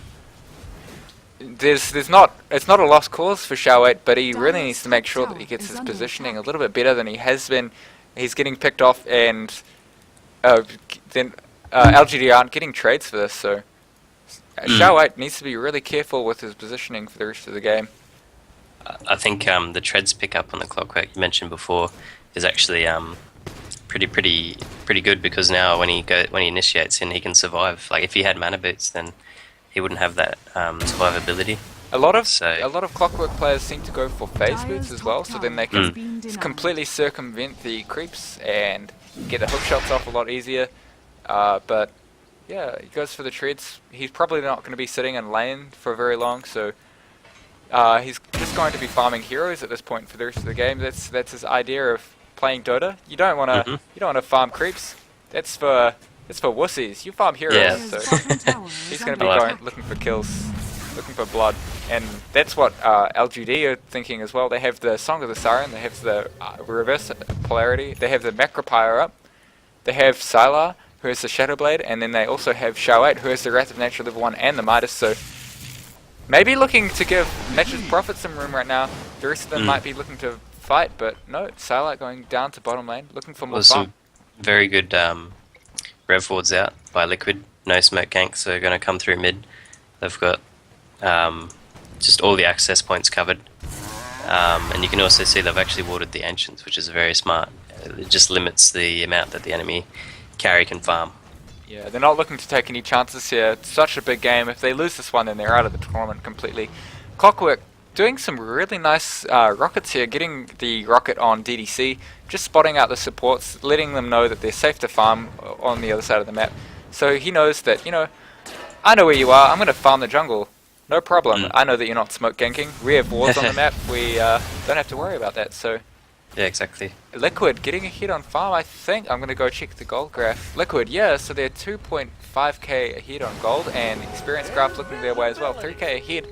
[SPEAKER 1] it's not a lost cause for Shao 8, but he really needs to make sure that he gets his positioning a little bit better than he has been. He's getting picked off, and then LGD aren't getting trades for this, so Shao 8 needs to be really careful with his positioning for the rest of the game.
[SPEAKER 2] I think the treads pick up on the Clockwork you mentioned before is actually pretty good, because now when he initiates in, he can survive. Like if he had mana boots, then he wouldn't have that survivability.
[SPEAKER 1] A lot of Clockwork players seem to go for phase boots as well, so then they can just completely circumvent the creeps and get the hook shots off a lot easier. But yeah, he goes for the treads. He's probably not going to be sitting in lane for very long, so he's just going to be farming heroes at this point for the rest of the game. That's his idea of playing Dota. You don't want to farm creeps. That's for wussies. You farm heroes.
[SPEAKER 2] Yeah.
[SPEAKER 1] So he's going to be looking for kills, looking for blood, and that's what LGD are thinking as well. They have the Song of the Siren. They have the reverse polarity. They have the Macropyre up. They have Sylar, who has the Shadow Blade, and then they also have Shao 8, who has the Wrath of Nature level 1 and the Midas. So maybe looking to give Nature's Prophet some room right now. The rest of them might be looking to fight, but no, Sylar going down to bottom lane, looking for more farm.
[SPEAKER 2] Some very good rev wards out by Liquid. No smoke ganks, so going to come through mid. They've got just all the access points covered. And you can also see they've actually warded the Ancients, which is very smart. It just limits the amount that the enemy carry can farm.
[SPEAKER 1] Yeah, they're not looking to take any chances here. It's such a big game. If they lose this one, then they're out of the tournament completely. Clockwork doing some really nice rockets here, getting the rocket on DDC, just spotting out the supports, letting them know that they're safe to farm on the other side of the map. So he knows that, you know, I know where you are, I'm going to farm the jungle. No problem. I know that you're not smoke ganking. We have wards on the map. We don't have to worry about that. So
[SPEAKER 2] Yeah, exactly.
[SPEAKER 1] Liquid getting ahead on farm, I think. I'm going to go check the gold graph. Liquid, yeah, so they're 2.5k ahead on gold, and experience graph looking their way as well, 3k ahead.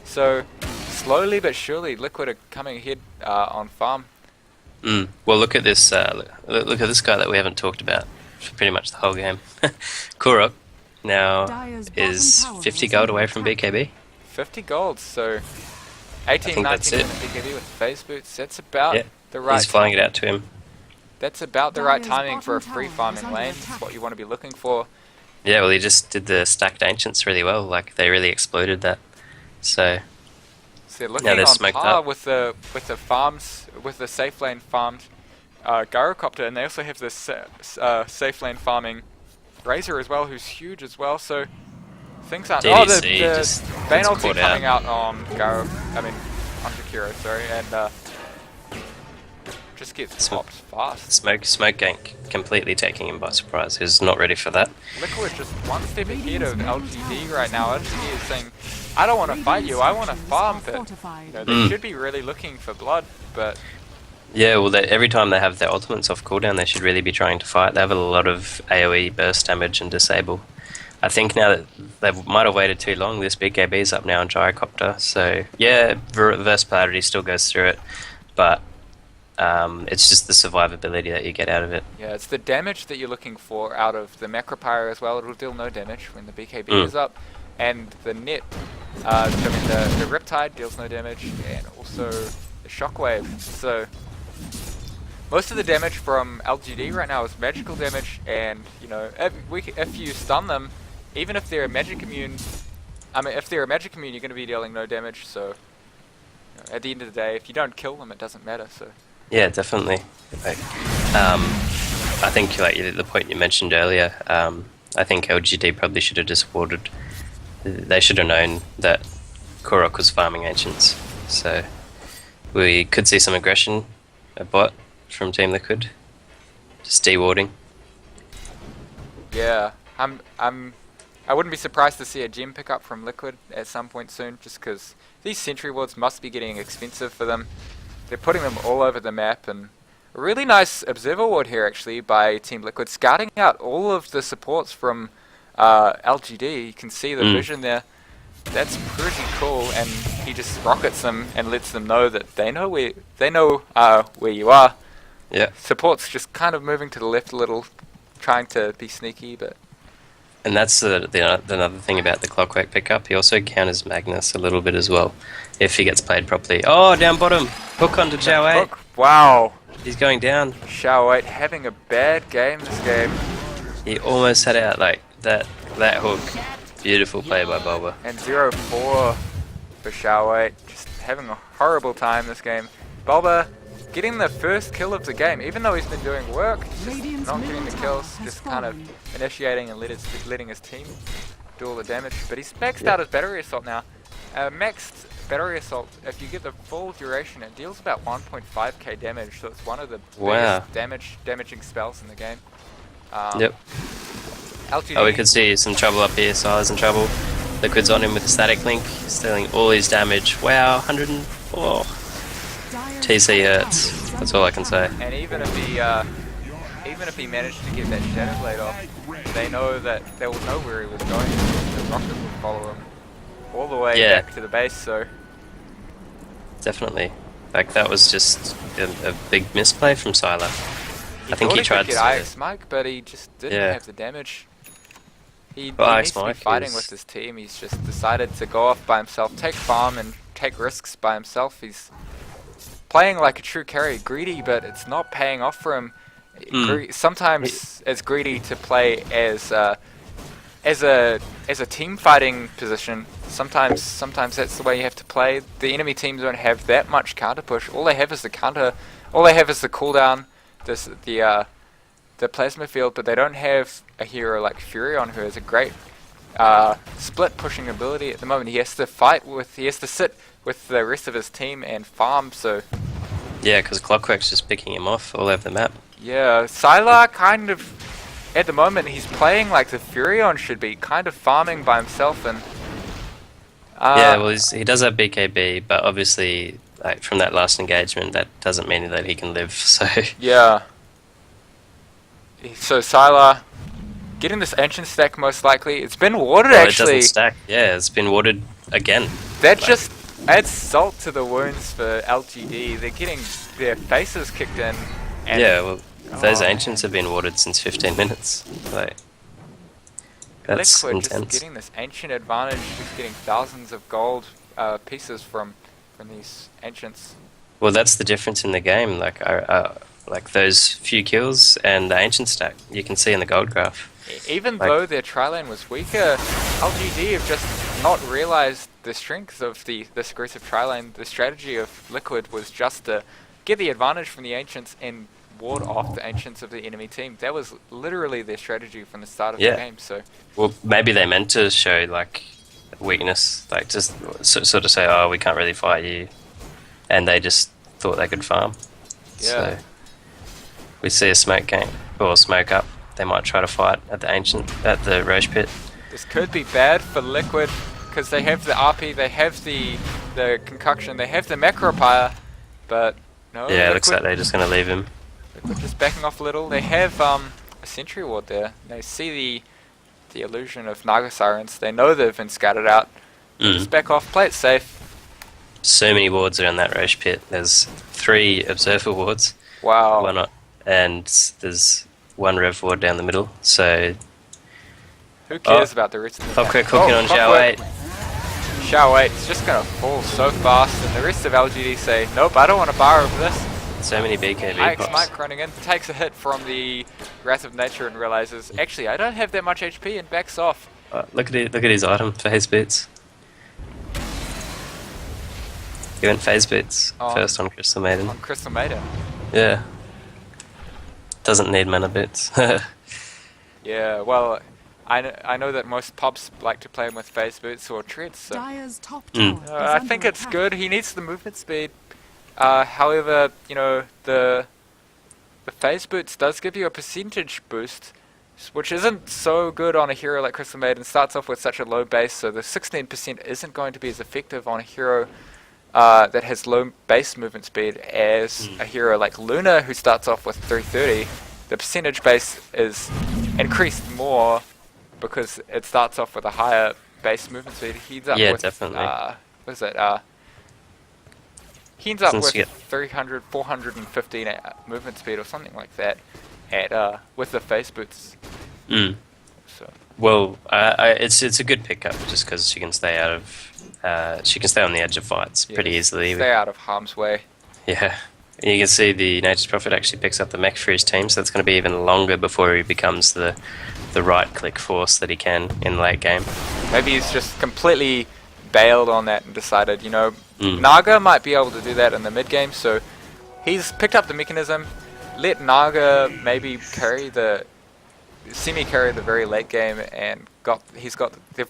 [SPEAKER 1] So slowly but surely, Liquid are coming ahead on farm.
[SPEAKER 2] Well, look at this. Look at this guy that we haven't talked about for pretty much the whole game. Kurok now
[SPEAKER 3] Dyer's
[SPEAKER 2] is
[SPEAKER 3] bottom tower
[SPEAKER 2] 50
[SPEAKER 3] is
[SPEAKER 2] gold
[SPEAKER 3] under
[SPEAKER 2] away from
[SPEAKER 3] attack.
[SPEAKER 2] BKB.
[SPEAKER 1] 50 gold, so 18,
[SPEAKER 2] think that's
[SPEAKER 1] 19
[SPEAKER 2] it.
[SPEAKER 1] BKB with phase boots. That's about
[SPEAKER 2] Yeah,
[SPEAKER 1] the right.
[SPEAKER 2] he's flying it out to him.
[SPEAKER 1] That's about the right
[SPEAKER 3] Dyer's
[SPEAKER 1] timing for a
[SPEAKER 3] bottom
[SPEAKER 1] free
[SPEAKER 3] tower is
[SPEAKER 1] farming
[SPEAKER 3] under
[SPEAKER 1] lane.
[SPEAKER 3] attack.
[SPEAKER 1] That's what you want to be looking for.
[SPEAKER 2] Yeah, well, he just did the stacked ancients really well. Like they really exploited that. So
[SPEAKER 1] So they're looking
[SPEAKER 2] they're
[SPEAKER 1] on
[SPEAKER 2] smoked
[SPEAKER 1] par
[SPEAKER 2] up.
[SPEAKER 1] with the farms, with the safe lane farmed Gyrocopter, and they also have this safe lane farming Razor as well, who's huge as well. So things aren't. Oh, the
[SPEAKER 2] DDC just
[SPEAKER 1] Bane
[SPEAKER 2] gets
[SPEAKER 1] ulti
[SPEAKER 2] caught
[SPEAKER 1] coming out on Gyro. I mean, on Jakiro, sorry, and just gets
[SPEAKER 2] Sm-
[SPEAKER 1] popped fast.
[SPEAKER 2] Smoke gank completely taking him by surprise. He's not ready for that.
[SPEAKER 1] Liquid just one step ahead of LGD right now. LGD is saying, I don't want to fight you, I want to farm, but you know, they should be really looking for blood, but
[SPEAKER 2] Yeah, well, every time they have their ultimates off cooldown, they should really be trying to fight. They have a lot of AoE burst damage and disable. I think now that they might have waited too long, this BKB is up now on Gyrocopter. So yeah, reverse polarity still goes through it, but it's just the survivability that you get out of it.
[SPEAKER 1] yeah, it's the damage that you're looking for out of the Macropyre as well. It'll deal no damage when the BKB is up, and the net, I mean the Riptide deals no damage, and also the Shockwave. So most of the damage from LGD right now is magical damage, and you know, if you stun them, even if they're magic immune, if they're a magic immune, you're going to be dealing no damage. So you know, at the end of the day, if you don't kill them, it doesn't matter. So
[SPEAKER 2] Yeah, definitely. Like, I think like the point you mentioned earlier. I think LGD probably should have just warded. They should have known that Korok was farming ancients, so we could see some aggression, a bot from Team Liquid, just dewarding.
[SPEAKER 1] yeah, I wouldn't be surprised to see a gem pickup from Liquid at some point soon, just because these sentry wards must be getting expensive for them. They're putting them all over the map, and a really nice observer ward here actually by Team Liquid, scouting out all of the supports from LGD. You can see the vision there. That's pretty cool, and he just rockets them and lets them know that they know where you are.
[SPEAKER 2] Yeah,
[SPEAKER 1] Support's just kind of moving to the left a little, trying to be sneaky, but
[SPEAKER 2] and that's another thing about the Clockwork pickup. He also counters Magnus a little bit as well, if he gets played properly. Oh, down bottom, hook onto Zhao 8.
[SPEAKER 1] look, wow,
[SPEAKER 2] He's going down.
[SPEAKER 1] Xiao 8 having a bad game this game.
[SPEAKER 2] He almost had out like that hook. Beautiful play by Bulba.
[SPEAKER 1] And 0-4 for Xiao 8, just having a horrible time this game. Bulba getting the first kill of the game, even though he's been doing work, just not getting the kills, just kind of initiating and letting his team do all the damage. But he's maxed out his battery assault now. Maxed battery assault, if you get the full duration, it deals about 1.5k damage, so it's one of the biggest damaging spells in the game.
[SPEAKER 2] Yep.
[SPEAKER 1] LGD,
[SPEAKER 2] Oh, we could see some trouble up here. Silas in trouble. Liquid's on him with the static link, stealing all his damage. Wow, 104. TC hurts. That's all I can say.
[SPEAKER 1] and even if he managed to get that Shadow Blade off, they know that they will know where he was going. The rocket will follow him all the way back to the base. So
[SPEAKER 2] Definitely. Like that was just a big misplay from Sylar. I think he tried
[SPEAKER 1] to get IX Mike, but he just didn't have the damage. He needs to be fighting with his team. He's just decided to go off by himself, take farm and take risks by himself. He's playing like a true carry, greedy, but it's not paying off for him. Sometimes it's greedy to play as a team fighting position. Sometimes that's the way you have to play. The enemy teams don't have that much counter push. All they have is the counter. All they have is the cooldown, the plasma field, but they don't have a hero like Furion who has a great split pushing ability at the moment. He has to sit with the rest of his team and farm. So
[SPEAKER 2] yeah, because Clockwork's just picking him off all over the map.
[SPEAKER 1] yeah, Sylar kind of, at the moment, he's playing like the Furion should be, kind of farming by himself, and
[SPEAKER 2] yeah, well, he does have BKB, but obviously like from that last engagement, that doesn't mean that he can live. So
[SPEAKER 1] Yeah. So Sylar getting this ancient stack most likely. It's been warded
[SPEAKER 2] well, it
[SPEAKER 1] actually.
[SPEAKER 2] doesn't stack. Yeah, it's been warded again.
[SPEAKER 1] That
[SPEAKER 2] Like,
[SPEAKER 1] just adds salt to the wounds for LGD. They're getting their faces kicked in. And
[SPEAKER 2] yeah, well, those
[SPEAKER 1] Oh,
[SPEAKER 2] ancients
[SPEAKER 1] man.
[SPEAKER 2] have been warded since 15 minutes. Like, that's
[SPEAKER 1] Liquid just
[SPEAKER 2] intense.
[SPEAKER 1] getting this ancient advantage, just getting thousands of gold pieces from these ancients.
[SPEAKER 2] Well, that's the difference in the game. Like those few kills and the ancient stack, you can see in the gold graph.
[SPEAKER 1] Even
[SPEAKER 2] Like-
[SPEAKER 1] though their tri-lane was weaker, LGD have just not realized the strength of this aggressive tri-lane. The strategy of Liquid was just to get the advantage from the ancients and ward off the ancients of the enemy team. That was literally their strategy from the start of
[SPEAKER 2] Yeah.
[SPEAKER 1] the game. So
[SPEAKER 2] Well, maybe they meant to show like weakness, like just sort of say, "Oh, we can't really fight you," and they just thought they could farm.
[SPEAKER 1] Yeah.
[SPEAKER 2] So we see a smoke gang or smoke up. They might try to fight at the Roche pit.
[SPEAKER 1] this could be bad for Liquid because they have the RP, they have the concoction, they have the macropire, but no.
[SPEAKER 2] Yeah, it looks like
[SPEAKER 1] Liquid,
[SPEAKER 2] they're just going to leave him.
[SPEAKER 1] Liquid just backing off a little. They have a sentry ward there. They see the illusion of Naga Sirens. They know they've been scattered out. Just back off, play it safe.
[SPEAKER 2] So many wards around that Roche pit. There's 3 observer wards.
[SPEAKER 1] Wow.
[SPEAKER 2] Why not? And there's 1 rev ward down the middle. So
[SPEAKER 1] Who cares about the rest of the
[SPEAKER 2] Popcorn
[SPEAKER 1] map?
[SPEAKER 2] cooking on
[SPEAKER 1] Popcorn.
[SPEAKER 2] Xiao 8.
[SPEAKER 1] Xiao 8 is just going to fall so fast, and the rest of LGD say, nope, I don't want to bar over this.
[SPEAKER 2] So many BKB
[SPEAKER 1] IX
[SPEAKER 2] pops.
[SPEAKER 1] Mike running in, takes a hit from the Wrath of Nature and realizes, actually, I don't have that much HP, and backs off.
[SPEAKER 2] Look at his item, phase boots. He went phase boots first on Crystal Maiden.
[SPEAKER 1] On Crystal Maiden.
[SPEAKER 2] Yeah. Doesn't need mana boots.
[SPEAKER 1] Yeah, well, I know that most pops like to play him with phase boots or treads, so
[SPEAKER 3] Dire's top
[SPEAKER 2] Mm.
[SPEAKER 3] tower is
[SPEAKER 1] I
[SPEAKER 3] under
[SPEAKER 1] think it's
[SPEAKER 3] attack.
[SPEAKER 1] good. He needs the movement speed. However, you know, the phase boots does give you a percentage boost, which isn't so good on a hero like Crystal Maiden. Starts off with such a low base, so the 16% isn't going to be as effective on a hero that has low base movement speed as a hero like Luna, who starts off with 330. The percentage base is increased more because it starts off with a higher base movement speed. He's up
[SPEAKER 2] Yeah,
[SPEAKER 1] with,
[SPEAKER 2] definitely.
[SPEAKER 1] what is it? He ends up
[SPEAKER 2] Since
[SPEAKER 1] with
[SPEAKER 2] you get-
[SPEAKER 1] 300, 415 movement speed or something like that at with the face boots.
[SPEAKER 2] Mm.
[SPEAKER 1] So
[SPEAKER 2] Well, it's a good pickup just because she can stay out of she can stay on the edge of fights pretty
[SPEAKER 1] yeah,
[SPEAKER 2] easily.
[SPEAKER 1] Stay out of harm's way.
[SPEAKER 2] Yeah. You can see the Nature's Prophet actually picks up the mech for his team, so that's going to be even longer before he becomes the right-click force that he can in late game.
[SPEAKER 1] Maybe he's just completely bailed on that and decided, you know,
[SPEAKER 2] Mm.
[SPEAKER 1] Naga might be able to do that in the mid game, so he's picked up the mechanism. Let Naga maybe carry the semi-carry the very late game, and they've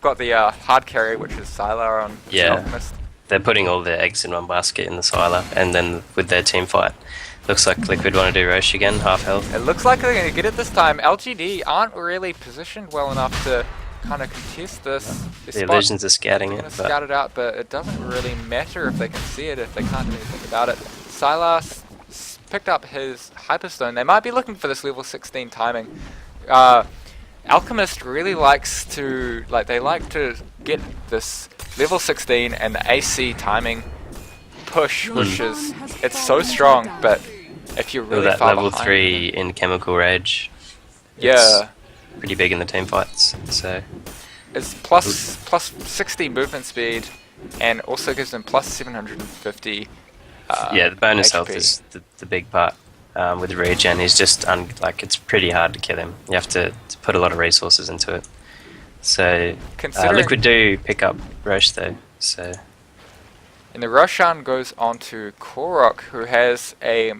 [SPEAKER 1] got the hard carry, which is Sylar on the
[SPEAKER 2] Yeah.
[SPEAKER 1] Alchemist.
[SPEAKER 2] They're putting all their eggs in one basket in the Sylar, and then with their team fight, looks like Liquid want to do Roche again, half health.
[SPEAKER 1] It looks like they're going to get it this time. LGD aren't really positioned well enough to kind of contest this.
[SPEAKER 2] The illusions are scouting
[SPEAKER 1] They're
[SPEAKER 2] it,
[SPEAKER 1] going to scout it out, but it doesn't really matter if they can see it, if they can't do anything about it. Sylar picked up his Hyperstone. They might be looking for this level 16 timing. Alchemist really likes to, they like to get this level 16 and the AC timing push, which is, it's so strong, but if you're
[SPEAKER 2] With
[SPEAKER 1] really
[SPEAKER 2] that
[SPEAKER 1] far
[SPEAKER 2] level
[SPEAKER 1] behind,
[SPEAKER 2] 3 in Chemical Rage,
[SPEAKER 1] yeah,
[SPEAKER 2] pretty big in the team fights, so...
[SPEAKER 1] it's plus 60 movement speed, and also gives them plus 750.
[SPEAKER 2] Yeah, the bonus
[SPEAKER 1] HP.
[SPEAKER 2] health is the big part. With regen, he's just it's pretty hard to kill him. You have to put a lot of resources into it. So
[SPEAKER 1] Considering-
[SPEAKER 2] Liquid do pick up Roche though. So
[SPEAKER 1] And the Roshan goes on to Korok, who has a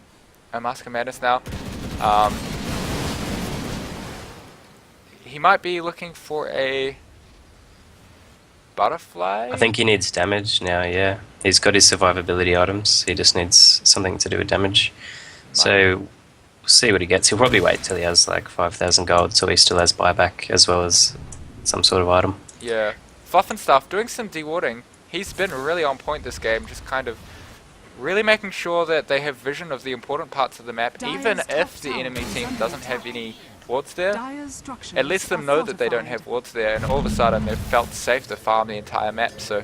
[SPEAKER 1] Mask of Madness now. He might be looking for a butterfly.
[SPEAKER 2] I think he needs damage now. Yeah, he's got his survivability items. He just needs something to do with damage. So we'll see what he gets. He'll probably wait till he has like 5,000 gold, so he still has buyback as well as some sort of item.
[SPEAKER 1] Yeah, Fluff and Stuff doing some dewarding. He's been really on point this game, just kind of really making sure that they have vision of the important parts of the map, even
[SPEAKER 3] Dire's
[SPEAKER 1] if
[SPEAKER 3] top
[SPEAKER 1] the
[SPEAKER 3] tower
[SPEAKER 1] enemy
[SPEAKER 3] is
[SPEAKER 1] team
[SPEAKER 3] under
[SPEAKER 1] doesn't have
[SPEAKER 3] attack.
[SPEAKER 1] any wards there.
[SPEAKER 3] Dire's structures
[SPEAKER 1] It lets them
[SPEAKER 3] are
[SPEAKER 1] know that they don't
[SPEAKER 3] fortified.
[SPEAKER 1] have wards there, and all of a sudden they've felt safe to farm the entire map. So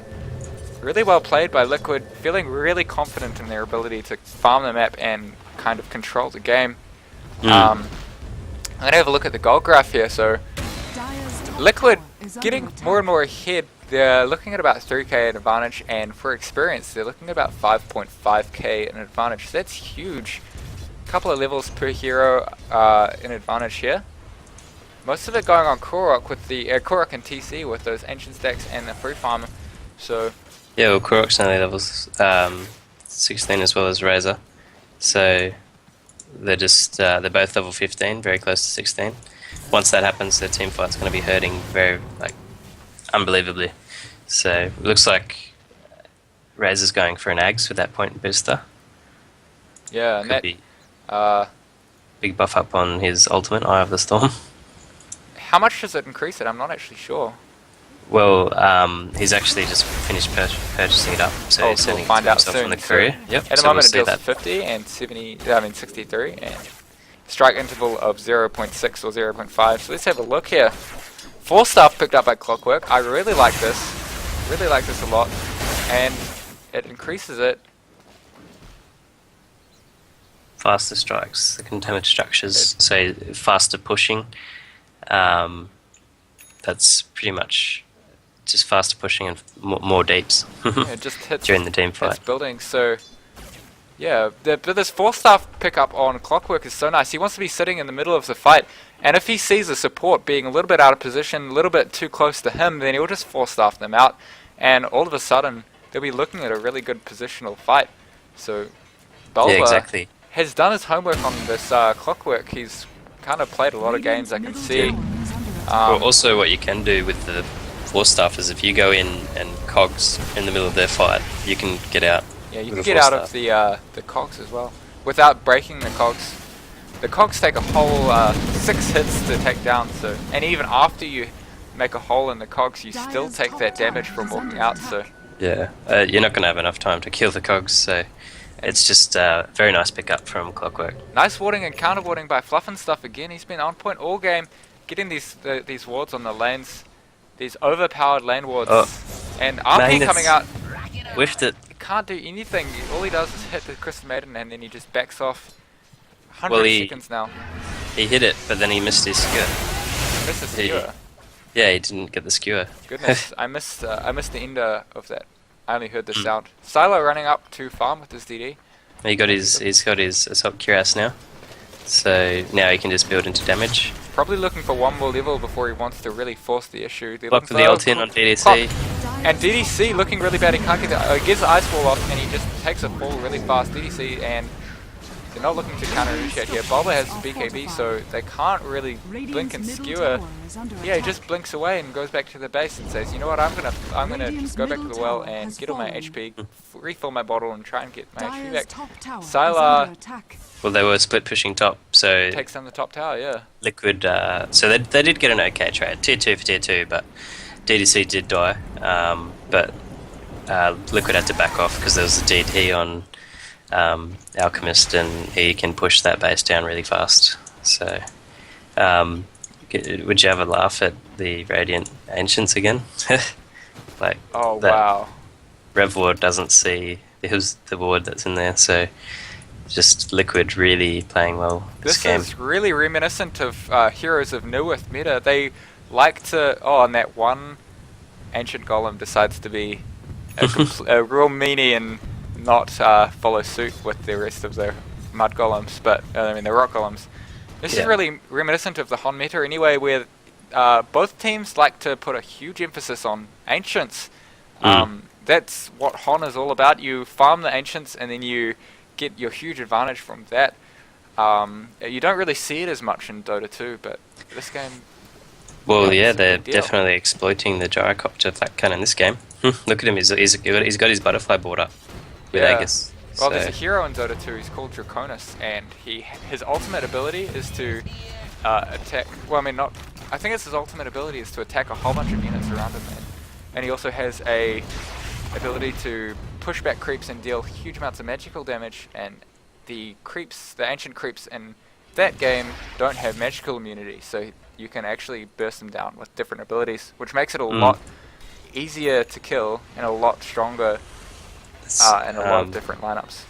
[SPEAKER 1] really well played by Liquid, feeling really confident in their ability to farm the map and kind of control the game. I'm gonna have a look at the gold graph here. So
[SPEAKER 3] Dire's top
[SPEAKER 1] Liquid
[SPEAKER 3] tower is under
[SPEAKER 1] getting
[SPEAKER 3] attack.
[SPEAKER 1] more and more ahead. They're looking at about 3k in advantage, and for experience they're looking at about 5.5k in advantage. So that's huge. Couple of levels per hero in advantage here. Most of it going on Korok with the Korok and TC with those ancient stacks and the free farm. So
[SPEAKER 2] Yeah, well, Korok's only levels 16 as well as Razor, so they're just they're both level 15, very close to 16. Once that happens, their team fight's going to be hurting very unbelievably. So it looks like Razor's going for an Ags with that point booster.
[SPEAKER 1] yeah, and
[SPEAKER 2] Could
[SPEAKER 1] that
[SPEAKER 2] be big buff up on his ultimate, Eye of the Storm.
[SPEAKER 1] how much does it increase it? I'm not actually sure.
[SPEAKER 2] Well, he's actually just finished purchasing it up, so
[SPEAKER 1] Oh,
[SPEAKER 2] he's
[SPEAKER 1] so
[SPEAKER 2] sending
[SPEAKER 1] we'll
[SPEAKER 2] it
[SPEAKER 1] find
[SPEAKER 2] to
[SPEAKER 1] out
[SPEAKER 2] himself
[SPEAKER 1] soon.
[SPEAKER 2] on the
[SPEAKER 1] So
[SPEAKER 2] courier. Yep.
[SPEAKER 1] At the
[SPEAKER 2] so
[SPEAKER 1] moment
[SPEAKER 2] we'll
[SPEAKER 1] it
[SPEAKER 2] see
[SPEAKER 1] deals
[SPEAKER 2] that.
[SPEAKER 1] 50 and 63, and strike interval of 0.6 or 0.5. So let's have a look here. 4 stuff picked up by Clockwork. I really like this. Really like this a lot. And it increases it.
[SPEAKER 2] Faster strikes, the containment structures, so faster pushing. That's pretty much just faster pushing and more deeps
[SPEAKER 1] It just hits
[SPEAKER 2] during the team
[SPEAKER 1] hits
[SPEAKER 2] fight.
[SPEAKER 1] building. So yeah, but this 4-star pickup on Clockwork is so nice. He wants to be sitting in the middle of the fight, and if he sees a support being a little bit out of position, a little bit too close to him, then he'll just 4-staff them out, and all of a sudden they'll be looking at a really good positional fight. So Bulba
[SPEAKER 2] Yeah, exactly.
[SPEAKER 1] has done his homework on this Clockwork. He's kind of played a lot of games, I can
[SPEAKER 3] Radiant's
[SPEAKER 1] see.
[SPEAKER 3] middle tower is under attack.
[SPEAKER 2] Well, also what you can do with the 4-staff is if you go in and cogs in the middle of their fight, you can get out.
[SPEAKER 1] Yeah, you
[SPEAKER 2] with
[SPEAKER 1] can
[SPEAKER 2] a
[SPEAKER 1] get out
[SPEAKER 2] 4-staff.
[SPEAKER 1] of the cogs as well without breaking the cogs. The cogs take a whole 6 hits to take down, so and even after you make a hole in the cogs, you still
[SPEAKER 3] Dire's
[SPEAKER 1] take
[SPEAKER 3] top
[SPEAKER 1] that damage
[SPEAKER 3] tower
[SPEAKER 1] from
[SPEAKER 3] is
[SPEAKER 1] walking
[SPEAKER 3] under
[SPEAKER 1] out. So
[SPEAKER 3] attack.
[SPEAKER 2] Yeah, you're not going to have enough time to kill the cogs, so it's just a very nice pickup from Clockwork.
[SPEAKER 1] nice warding and counter warding by Fluff and Stuff again. He's been on point all game, getting these wards on the lanes, these overpowered lane wards, and RP
[SPEAKER 2] Magnus.
[SPEAKER 1] coming out.
[SPEAKER 2] Whiffed it.
[SPEAKER 1] Can't do anything. All he does is hit the Crystal Maiden and then he just backs off. 100
[SPEAKER 2] Well, he-
[SPEAKER 1] seconds now.
[SPEAKER 2] He hit it, but then he missed his skewer.
[SPEAKER 1] Misses
[SPEAKER 2] he-
[SPEAKER 1] skewer.
[SPEAKER 2] Yeah, he didn't get the skewer.
[SPEAKER 1] Goodness, I missed the ender of that. I only heard the sound. Silo running up to farm with his DD.
[SPEAKER 2] He's got his Assault Cuirass now, so now he can just build into damage.
[SPEAKER 1] Probably looking for one more level before he wants to really force the issue. They're
[SPEAKER 2] Block
[SPEAKER 1] looking
[SPEAKER 2] for the
[SPEAKER 1] for-
[SPEAKER 2] ult in on DDC.
[SPEAKER 1] Clock. And DDC looking really bad. He can't get the, gets the ice wall off and he just takes a fall really fast. DDC, and they're not looking to counter initiate here. Bulba has the BKB, so they can't really blink
[SPEAKER 3] Radiant's
[SPEAKER 1] and
[SPEAKER 3] middle
[SPEAKER 1] skewer.
[SPEAKER 3] tower is under
[SPEAKER 1] Yeah, he
[SPEAKER 3] attack.
[SPEAKER 1] just blinks away and goes back to the base and says, you know what, I'm gonna just go back to the well and get all my HP, refill my bottle and try and get my HP
[SPEAKER 3] Dire's
[SPEAKER 1] back.
[SPEAKER 3] top tower is
[SPEAKER 1] Sylar
[SPEAKER 3] under attack.
[SPEAKER 2] Well, they were split pushing top, so
[SPEAKER 1] Takes down the top tower, yeah.
[SPEAKER 2] Liquid. So they did get an okay trade, tier 2 for tier 2, but DDC did die. But Liquid had to back off because there was a DT on Alchemist, and he can push that base down really fast. So, would you have a laugh at the Radiant Ancients again? Like,
[SPEAKER 1] Oh,
[SPEAKER 2] that
[SPEAKER 1] wow.
[SPEAKER 2] Rev Ward doesn't see who's the ward that's in there, so just Liquid really playing well this game.
[SPEAKER 1] Is really reminiscent of Heroes of Newith meta. They like to... Oh, and that one Ancient Golem decides to be a real meanie and not follow suit with the rest of their Mud Golems, but I mean the Rock Golems. This is
[SPEAKER 2] Yeah.
[SPEAKER 1] really reminiscent of the Hon meta anyway, where both teams like to put a huge emphasis on Ancients. That's what Hon is all about. You farm the Ancients and then you get your huge advantage from that. You don't really see it as much in Dota 2, but this game...
[SPEAKER 2] Well, yeah,
[SPEAKER 1] it's a
[SPEAKER 2] they're
[SPEAKER 1] big deal.
[SPEAKER 2] definitely exploiting the gyrocopter flat cannon in this game. Look at him, he's got his butterfly board up with
[SPEAKER 1] Yeah.
[SPEAKER 2] Aegis.
[SPEAKER 1] Well,
[SPEAKER 2] So,
[SPEAKER 1] there's a hero in Dota 2, he's called Draconis, and his ultimate ability is to attack... Well, I mean, not... I think it's his ultimate ability is to attack a whole bunch of units around him, and he also has a ability to push back creeps and deal huge amounts of magical damage, and the ancient creeps in that game don't have magical immunity, so you can actually burst them down with different abilities, which makes it a lot easier to kill and a lot stronger in a lot of different lineups.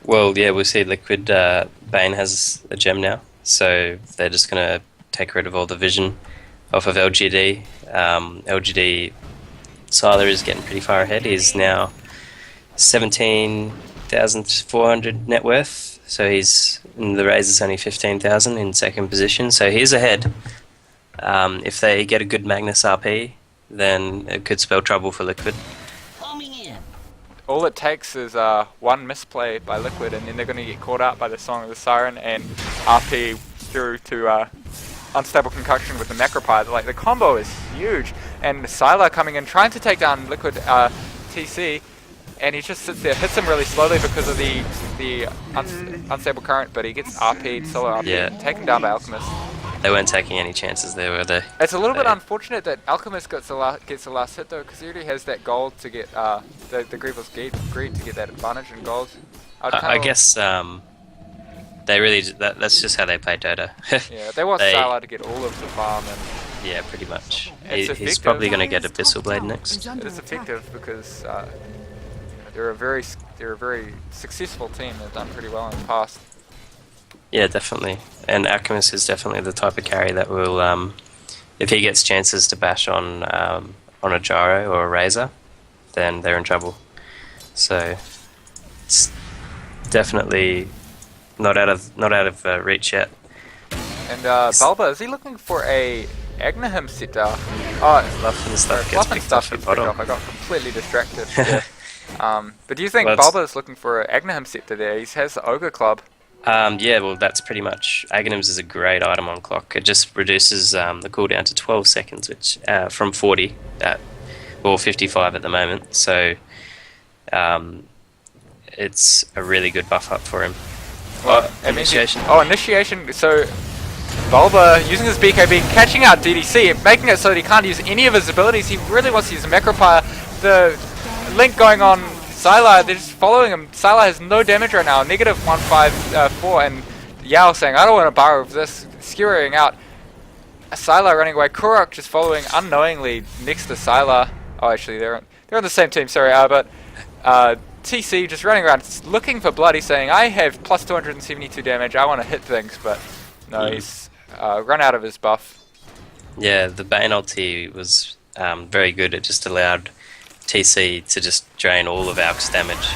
[SPEAKER 2] Well, yeah, we'll see. Liquid Bane has a gem now, so they're just going to take rid of all the vision off of LGD. LGD Sylar is getting pretty far ahead. He's now 17,400 net worth, so he's in the raise. It's only 15,000 in second position, so he's ahead. If they get a good Magnus RP, then it could spell trouble for Liquid.
[SPEAKER 1] All it takes is one misplay by Liquid, and then they're going to get caught out by the Song of the Siren and RP through to Unstable Concoction with the Macropie. Like, the combo is huge, and Sylar coming in trying to take down Liquid TC, and he just sits there, hits him really slowly because of the unstable current, but he gets RP'd, solo RP'd, taken down by Alchemist.
[SPEAKER 2] They weren't taking any chances there, were they?
[SPEAKER 1] It's a little bit unfortunate that Alchemist gets the last hit though, because he already has that gold to get the Grievel's Greed to get that advantage in gold.
[SPEAKER 2] I guess they really that's just how they play Dota.
[SPEAKER 1] Yeah, they want Sylar to get all of the farm, and
[SPEAKER 2] yeah, pretty much.
[SPEAKER 1] He's
[SPEAKER 2] probably going to get Abyssal Blade next.
[SPEAKER 1] it is effective because they're a very successful team. They've done pretty well in the past.
[SPEAKER 2] Yeah, definitely. And Alchemist is definitely the type of carry that will, if he gets chances to bash on a Gyro or a Razor, then they're in trouble. So it's definitely not out of reach yet.
[SPEAKER 1] And Bulba, is he looking for a Agnahem setter?
[SPEAKER 2] Fluff and stuff gets picked off at bottom.
[SPEAKER 1] I got completely distracted. Yeah. But do you think Bulba is looking for an Agnahem setter there? He has the Ogre Club.
[SPEAKER 2] Yeah, well, that's pretty much... Aghanims is a great item on clock. It just reduces the cooldown to 12 seconds, which from 40 or 55 at the moment. So it's a really good buff up for him.
[SPEAKER 1] Well, initiation. Initiation. So Bulba using his BKB, catching out DDC, making it so that he can't use any of his abilities. He really wants to use a Macropire. The link going on Sylar, they're just following him. Sylar has no damage right now, negative 154, and Yao saying, I don't want to borrow this, skewering out. Sylar running away, Kurok just following unknowingly next to Sylar. Oh, actually, they're on the same team, sorry, but TC just running around looking for blood. He's saying, I have plus 272 damage, I want to hit things, but no, he's run out of his buff.
[SPEAKER 2] Yeah, the Bane ulti was very good. It just allowed TC to just drain all of Alk's damage.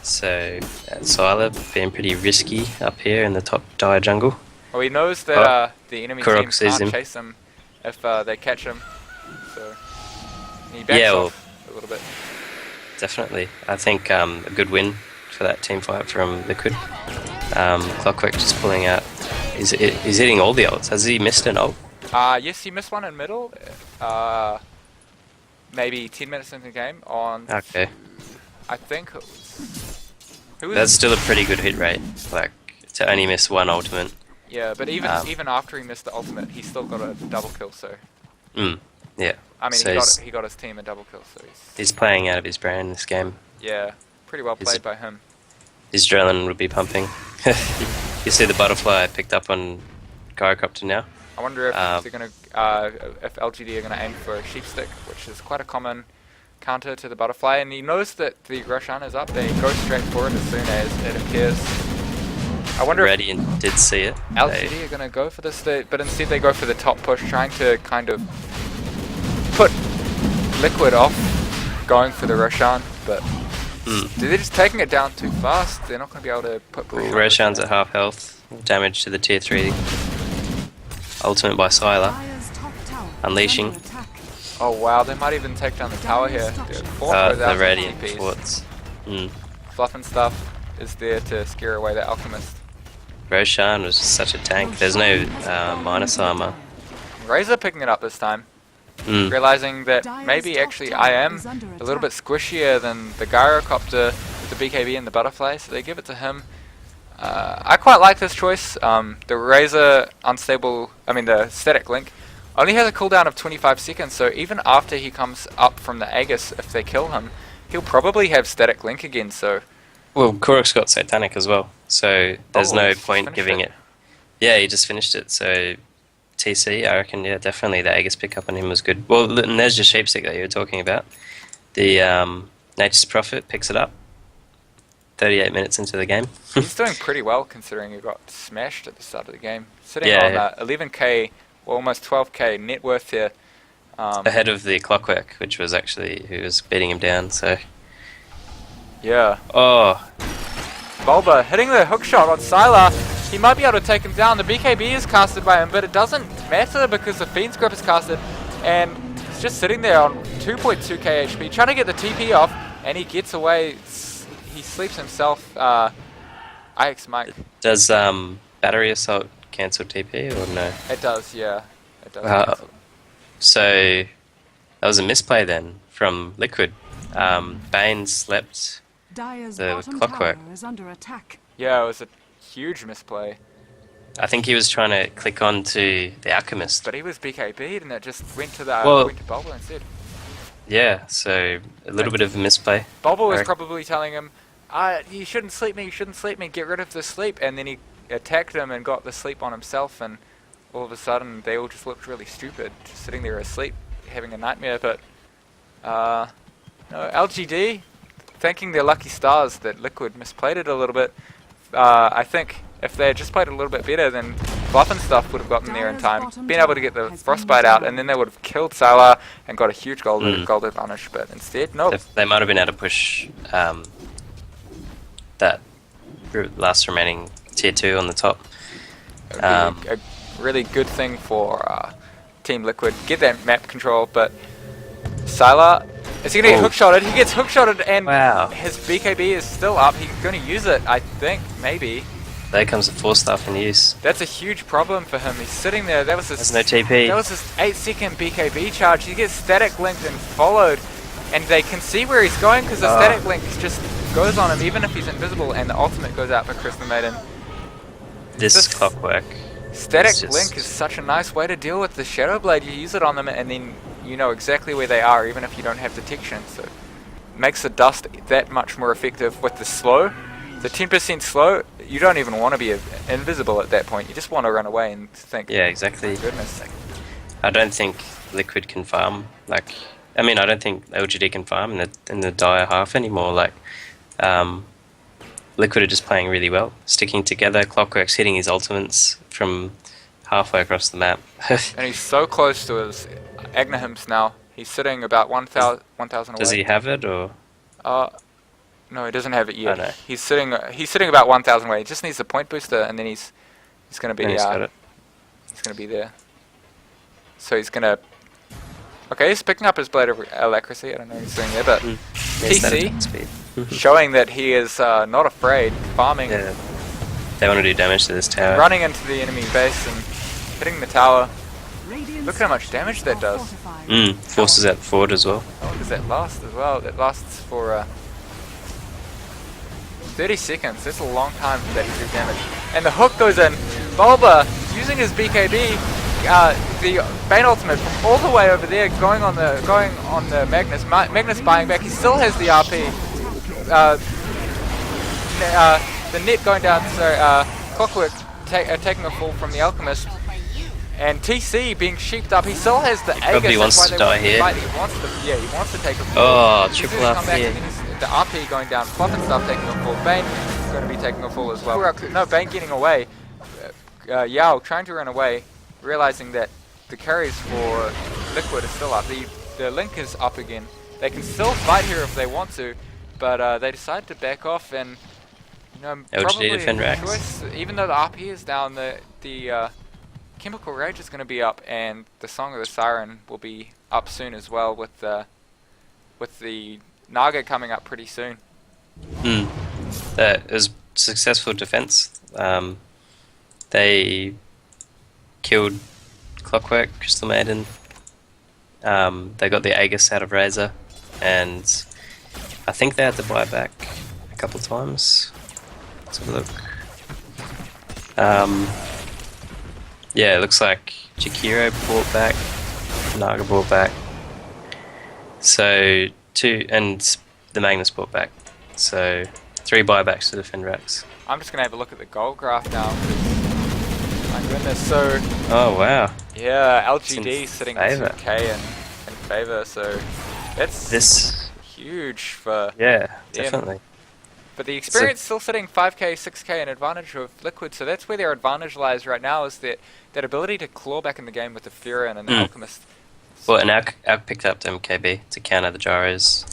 [SPEAKER 2] So Sylar being pretty risky up here in the top dire jungle.
[SPEAKER 1] Well, he knows that the enemy
[SPEAKER 2] Kurok
[SPEAKER 1] team can't chase him if they catch him, so he backs off a little bit.
[SPEAKER 2] Definitely. I think a good win for that team fight from Liquid. Clockwork just pulling out. He's hitting all the ults. Has he missed an ult?
[SPEAKER 1] Yes, he missed one in middle. Maybe 10 minutes into the game on...
[SPEAKER 2] Okay.
[SPEAKER 1] I think it was...
[SPEAKER 2] That's still a pretty good hit rate, like, to only miss one ultimate.
[SPEAKER 1] Yeah, but even after he missed the ultimate, he still got a double kill, so...
[SPEAKER 2] Yeah.
[SPEAKER 1] I mean,
[SPEAKER 2] so
[SPEAKER 1] he got his team a double kill, so
[SPEAKER 2] he's playing out of his brain in this game.
[SPEAKER 1] Yeah, pretty well played by him.
[SPEAKER 2] His adrenaline would be pumping. You see the butterfly picked up on Gyrocopter now?
[SPEAKER 1] I wonder if they're gonna, if LGD are gonna aim for a sheep stick, which is quite a common counter to the butterfly. And he knows that the Roshan is up. They go straight for it as soon as it appears. I wonder
[SPEAKER 2] Radiant did see it.
[SPEAKER 1] LGD are gonna go for this, but instead they go for the top push, trying to kind of put Liquid off going for the Roshan, but they're just taking it down too fast. They're not gonna be able to put pressure.
[SPEAKER 2] Roshan's at half health. Damage to the tier 3. Ultimate by Sylar. Unleashing.
[SPEAKER 1] Oh wow, they might even take down the tower here.
[SPEAKER 2] The Radiant forts.
[SPEAKER 1] Fluff and stuff is there to scare away the Alchemist.
[SPEAKER 2] Roshan was such a tank. There's no minus armor.
[SPEAKER 1] Razor picking it up this time. Realizing that maybe actually I am a little bit squishier than the Gyrocopter with the BKB and the Butterfly, so they give it to him. I quite like this choice. The Razor the Static Link only has a cooldown of 25 seconds, so even after he comes up from the Aegis, if they kill him, he'll probably have static link again, so...
[SPEAKER 2] Well, Korok's got Satanic as well, so there's no
[SPEAKER 1] he's just
[SPEAKER 2] point
[SPEAKER 1] finished
[SPEAKER 2] giving it. Yeah, he just finished it, so TC, I reckon, yeah, definitely the Aegis pickup on him was good. Well, and there's your Sheepstick that you were talking about. The Nature's Prophet picks it up 38 minutes into the game.
[SPEAKER 1] He's doing pretty well considering he got smashed at the start of the game. Sitting
[SPEAKER 2] Yeah,
[SPEAKER 1] on
[SPEAKER 2] yeah.
[SPEAKER 1] 11k, well, almost 12k net worth here.
[SPEAKER 2] Ahead of the Clockwork, which was actually who was beating him down, so...
[SPEAKER 1] Yeah.
[SPEAKER 2] Oh,
[SPEAKER 1] Bulba hitting the hook shot on Sylar. He might be able to take him down. The BKB is casted by him, but it doesn't matter because the Fiend's Grip is casted. And he's just sitting there on 2.2k HP, trying to get the TP off, and he gets away. He sleeps himself. IX Mike.
[SPEAKER 2] does Battery Assault cancel TP or no?
[SPEAKER 1] It does, yeah. It does. cancel.
[SPEAKER 2] So that was a misplay then from Liquid. Bane slept.
[SPEAKER 3] Dire's
[SPEAKER 2] The
[SPEAKER 3] bottom
[SPEAKER 2] Clockwork.
[SPEAKER 3] tower is under attack.
[SPEAKER 1] Yeah, it was a huge misplay.
[SPEAKER 2] I think he was trying to click on to the Alchemist.
[SPEAKER 1] But he was BKB'd and it just went to Bulba instead.
[SPEAKER 2] Yeah, so a little bit of a misplay.
[SPEAKER 1] Bulba was
[SPEAKER 2] Right.
[SPEAKER 1] probably telling him, you shouldn't sleep me, get rid of the sleep. And then he attacked him and got the sleep on himself, and all of a sudden they all just looked really stupid, just sitting there asleep, having a nightmare. But, no, LGD, thanking their lucky stars that Liquid misplayed it a little bit. I think if they had just played it a little bit better, then Fluff and stuff would have gotten there in time, been able to get the Frostbite out, and then they would have killed Sylar and got a huge gold advantage. But instead, no.
[SPEAKER 2] They might have been able to push that last remaining tier 2 on the top.
[SPEAKER 1] It would be a really good thing for Team Liquid. Get that map control, but Sylar, is he going to get hookshotted? He gets hookshotted, and
[SPEAKER 2] Wow.
[SPEAKER 1] his BKB is still up. He's going to use it, I think, maybe.
[SPEAKER 2] There comes the 4-staff in use.
[SPEAKER 1] That's a huge problem for him. He's sitting there. That was
[SPEAKER 2] There's
[SPEAKER 1] his
[SPEAKER 2] no TP.
[SPEAKER 1] That was his 8-second BKB charge. He gets static linked and followed, and they can see where he's going because the static link just goes on him, even if he's invisible. And the ultimate goes out for Crystal Maiden.
[SPEAKER 2] This Clockwork.
[SPEAKER 1] Static
[SPEAKER 2] It's just-
[SPEAKER 1] link is such a nice way to deal with the Shadow Blade. You use it on them, and then you know exactly where they are, even if you don't have detection. So it makes the dust that much more effective with the slow. The 10% slow, you don't even want to be invisible at that point. You just want to run away and think,
[SPEAKER 2] Yeah, exactly.
[SPEAKER 1] goodness.
[SPEAKER 2] I don't think Liquid can farm. I don't think LGD can farm in the Dire half anymore. Liquid are just playing really well, sticking together. Clockwork's hitting his ultimates from halfway across the map.
[SPEAKER 1] And he's so close to his Agnahims now. He's sitting about 1,000 away.
[SPEAKER 2] Does he have it or?
[SPEAKER 1] No, he doesn't have it yet.
[SPEAKER 2] Oh, no.
[SPEAKER 1] He's sitting about 1,000 away. He just needs the point booster, and then he's going to be
[SPEAKER 2] He's got it.
[SPEAKER 1] he's going to be there. So he's going to. Okay, he's picking up his Blade of Alacrity. I don't know what he's doing there, but
[SPEAKER 2] Yes, that
[SPEAKER 1] TC
[SPEAKER 2] attack speed.
[SPEAKER 1] showing that he is not afraid, farming,
[SPEAKER 2] Yeah. They want to do damage to this tower.
[SPEAKER 1] running into the enemy base and hitting the tower.
[SPEAKER 3] Radiant's
[SPEAKER 1] Look at how much damage that
[SPEAKER 3] are
[SPEAKER 1] does.
[SPEAKER 3] fortified.
[SPEAKER 2] Forces out forward as well.
[SPEAKER 1] How long does that last as well? That lasts for 30 seconds. That's a long time for that to do damage. And the hook goes in. Bulba using his BKB, the Bane ultimate from all the way over there, going on the Magnus. Magnus buying back. He still has the RP. The net going down. So Clockwork taking a fall from the Alchemist. And TC being sheeped up, he still has the Aegis.
[SPEAKER 2] probably
[SPEAKER 1] That's
[SPEAKER 2] wants
[SPEAKER 1] why
[SPEAKER 2] to
[SPEAKER 1] they
[SPEAKER 2] die
[SPEAKER 1] want
[SPEAKER 2] here.
[SPEAKER 1] fight. He wants to take a fall.
[SPEAKER 2] Oh,
[SPEAKER 1] He's
[SPEAKER 2] triple
[SPEAKER 1] gonna
[SPEAKER 2] up
[SPEAKER 1] come back
[SPEAKER 2] here.
[SPEAKER 1] and then the RP going down. Fluff and stuff taking a fall. Bane is going to be taking a fall as well. No, Bane getting away. Yao trying to run away, realizing that the carries for Liquid are still up. The Link is up again. They can still fight here if they want to, but they decide to back off and, probably
[SPEAKER 2] defend
[SPEAKER 1] a
[SPEAKER 2] racks.
[SPEAKER 1] choice. Even though the RP is down, the Chemical Rage is going to be up, and the Song of the Siren will be up soon as well, with the Naga coming up pretty soon.
[SPEAKER 2] That was successful defense. They killed Clockwork, Crystal Maiden. They got the Aegis out of Razor, and I think they had to buy back a couple times. Let's have a look. Yeah, it looks like Jakiro brought back. Naga brought back. So 2 and the Magnus brought back. So 3 buybacks to defend Rax.
[SPEAKER 1] I'm just gonna have a look at the goal graph now. My goodness, so
[SPEAKER 2] Oh wow.
[SPEAKER 1] yeah,
[SPEAKER 2] It's in
[SPEAKER 1] LGD sitting
[SPEAKER 2] favour.
[SPEAKER 1] 2k in favour, so that's
[SPEAKER 2] This
[SPEAKER 1] huge for
[SPEAKER 2] yeah,
[SPEAKER 1] them.
[SPEAKER 2] definitely.
[SPEAKER 1] But the experience still sitting 5k, 6k in advantage of Liquid, so that's where their advantage lies right now, is that ability to claw back in the game with the Furion and the Alchemist.
[SPEAKER 2] Well, and Alc picked up the MKB to counter the Gyro's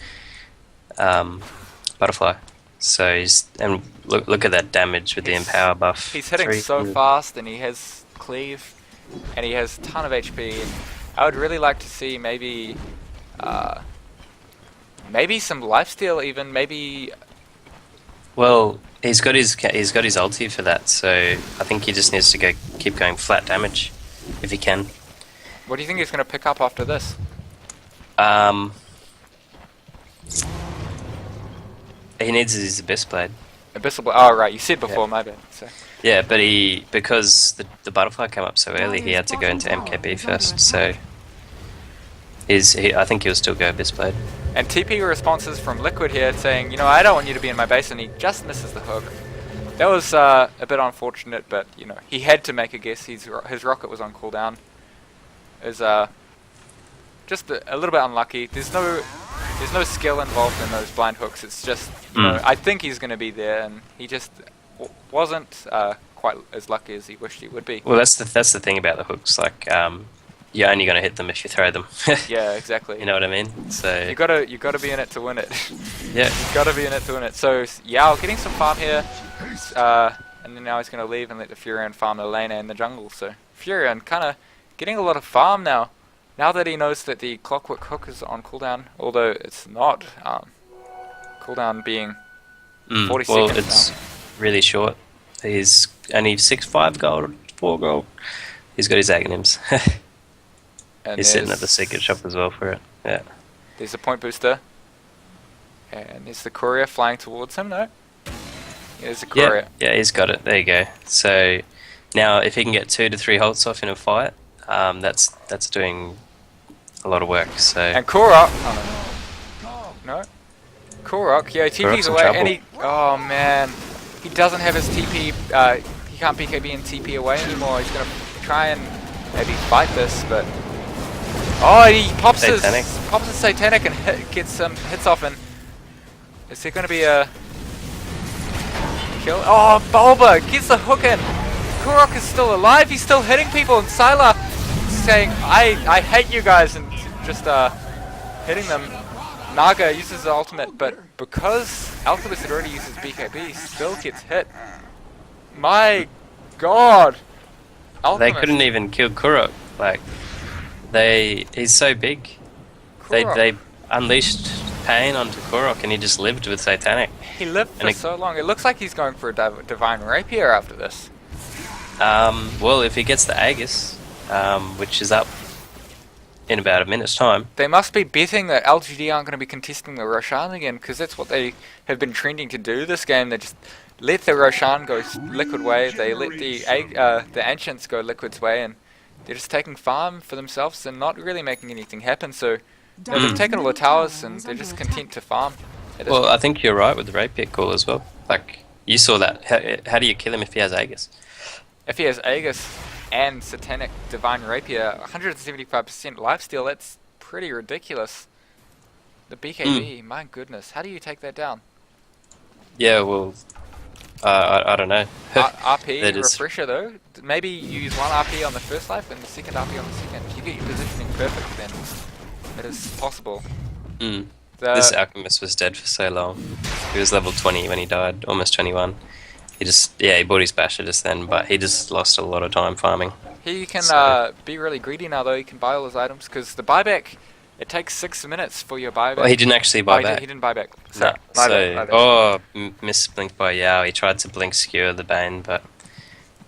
[SPEAKER 2] butterfly. So he's and look at that damage with the Empower buff.
[SPEAKER 1] He's hitting so
[SPEAKER 2] 300.
[SPEAKER 1] fast, and he has cleave, and he has a ton of HP. And I would really like to see maybe some lifesteal, even maybe.
[SPEAKER 2] Well, he's got his ulti for that, so I think he just needs to keep going flat damage if he can.
[SPEAKER 1] What do you think he's going to pick up after this?
[SPEAKER 2] He needs his Abyss Blade.
[SPEAKER 1] Abyssal. Oh right, you said before, my bad. So.
[SPEAKER 2] Yeah, but because the butterfly came up so early, he had to go into MKB first. So I think he'll still go Abyss Blade.
[SPEAKER 1] And TP responses from Liquid here saying, you know, I don't want you to be in my base, and he just misses the hook. That was a bit unfortunate, but you know, he had to make a guess. His rocket was on cooldown. Is just a little bit unlucky. There's no skill involved in those blind hooks. It's just, you know, I think he's going to be there, and he just wasn't quite as lucky as he wished he would be.
[SPEAKER 2] Well, that's the thing about the hooks. Like, you're only going to hit them if you throw them.
[SPEAKER 1] Yeah, exactly.
[SPEAKER 2] You know what I mean? So
[SPEAKER 1] you gotta be in it to win it.
[SPEAKER 2] yeah,
[SPEAKER 1] You gotta be in it to win it. So Yao getting some farm here, and then now he's gonna leave and let the Furion farm the lane and the jungle. So Furion kind of getting a lot of farm now. Now that he knows that the Clockwork Hook is on cooldown, although it's not, cooldown being 40
[SPEAKER 2] well,
[SPEAKER 1] seconds
[SPEAKER 2] it's
[SPEAKER 1] now.
[SPEAKER 2] really short. He's only 6-5 gold, 4 gold. He's got his Aghanims.
[SPEAKER 1] And
[SPEAKER 2] He's sitting at the
[SPEAKER 1] there's-
[SPEAKER 2] secret shop as well for it. Yeah.
[SPEAKER 1] There's a point booster. And there's the courier flying towards him, no? Yeah, there's a courier.
[SPEAKER 2] Yeah, he's got it. There you go. So now, if he can get 2 to 3 holds off in a fight, that's doing a lot of work. So
[SPEAKER 1] And Korok, no? Korok, yeah, TP's
[SPEAKER 2] Korok's in
[SPEAKER 1] away,
[SPEAKER 2] trouble.
[SPEAKER 1] and oh man, he doesn't have his TP, he can't BKB and TP away anymore. He's gonna try and maybe fight this, but he pops
[SPEAKER 2] Satanic.
[SPEAKER 1] his Satanic and gets some hits off, and is there gonna be a kill? Oh, Bulba gets the hook in. Korok is still alive, he's still hitting people, and Sylar saying, I hate you guys, and just hitting them. Naga uses the ultimate, but because Alchemist had already used his BKB, he still gets hit. My god!
[SPEAKER 2] they
[SPEAKER 1] Alchemist.
[SPEAKER 2] couldn't even kill Kurok. Like he's so big.
[SPEAKER 1] Korok.
[SPEAKER 2] They unleashed pain onto Korok, and he just lived with Satanic.
[SPEAKER 1] He lived for
[SPEAKER 2] and
[SPEAKER 1] so long. It looks like he's going for a Divine Rapier after this.
[SPEAKER 2] Well, if he gets the Aegis, which is up in about a minute's time.
[SPEAKER 1] They must be betting that LGD aren't going to be contesting the Roshan again, because that's what they have been trending to do this game. They just let the Roshan go Liquid way, they let the Ancients go Liquid's way, and they're just taking farm for themselves and not really making anything happen. So you know, they've taken all the towers and they're just content to farm. at this
[SPEAKER 2] Well,
[SPEAKER 1] point.
[SPEAKER 2] I think you're right with the Rapier call as well. Like, you saw that. How do you kill him if he has Aegis?
[SPEAKER 1] If he has Aegis and Satanic Divine Rapier, 175% lifesteal, that's pretty ridiculous. The BKB, my goodness, how do you take that down?
[SPEAKER 2] Yeah, well, I don't know.
[SPEAKER 1] RP
[SPEAKER 2] That is-
[SPEAKER 1] refresher though. Maybe you use one RP on the first life and the second RP on the second. If you get your positioning perfect, then it is possible.
[SPEAKER 2] Mm.
[SPEAKER 1] The,
[SPEAKER 2] This Alchemist was dead for so long. He was level 20 when he died, almost 21. He bought his basher just then, but he just lost a lot of time farming.
[SPEAKER 1] he can
[SPEAKER 2] So-
[SPEAKER 1] be really greedy now though. He can buy all his items because the buyback, it takes 6 minutes for your buyback.
[SPEAKER 2] Well, he didn't actually buy
[SPEAKER 1] he
[SPEAKER 2] back.
[SPEAKER 1] didn't buy back.
[SPEAKER 2] No,
[SPEAKER 1] Sorry, my bad, my bad.
[SPEAKER 2] missed blink by Yao. He tried to blink skewer the Bane, but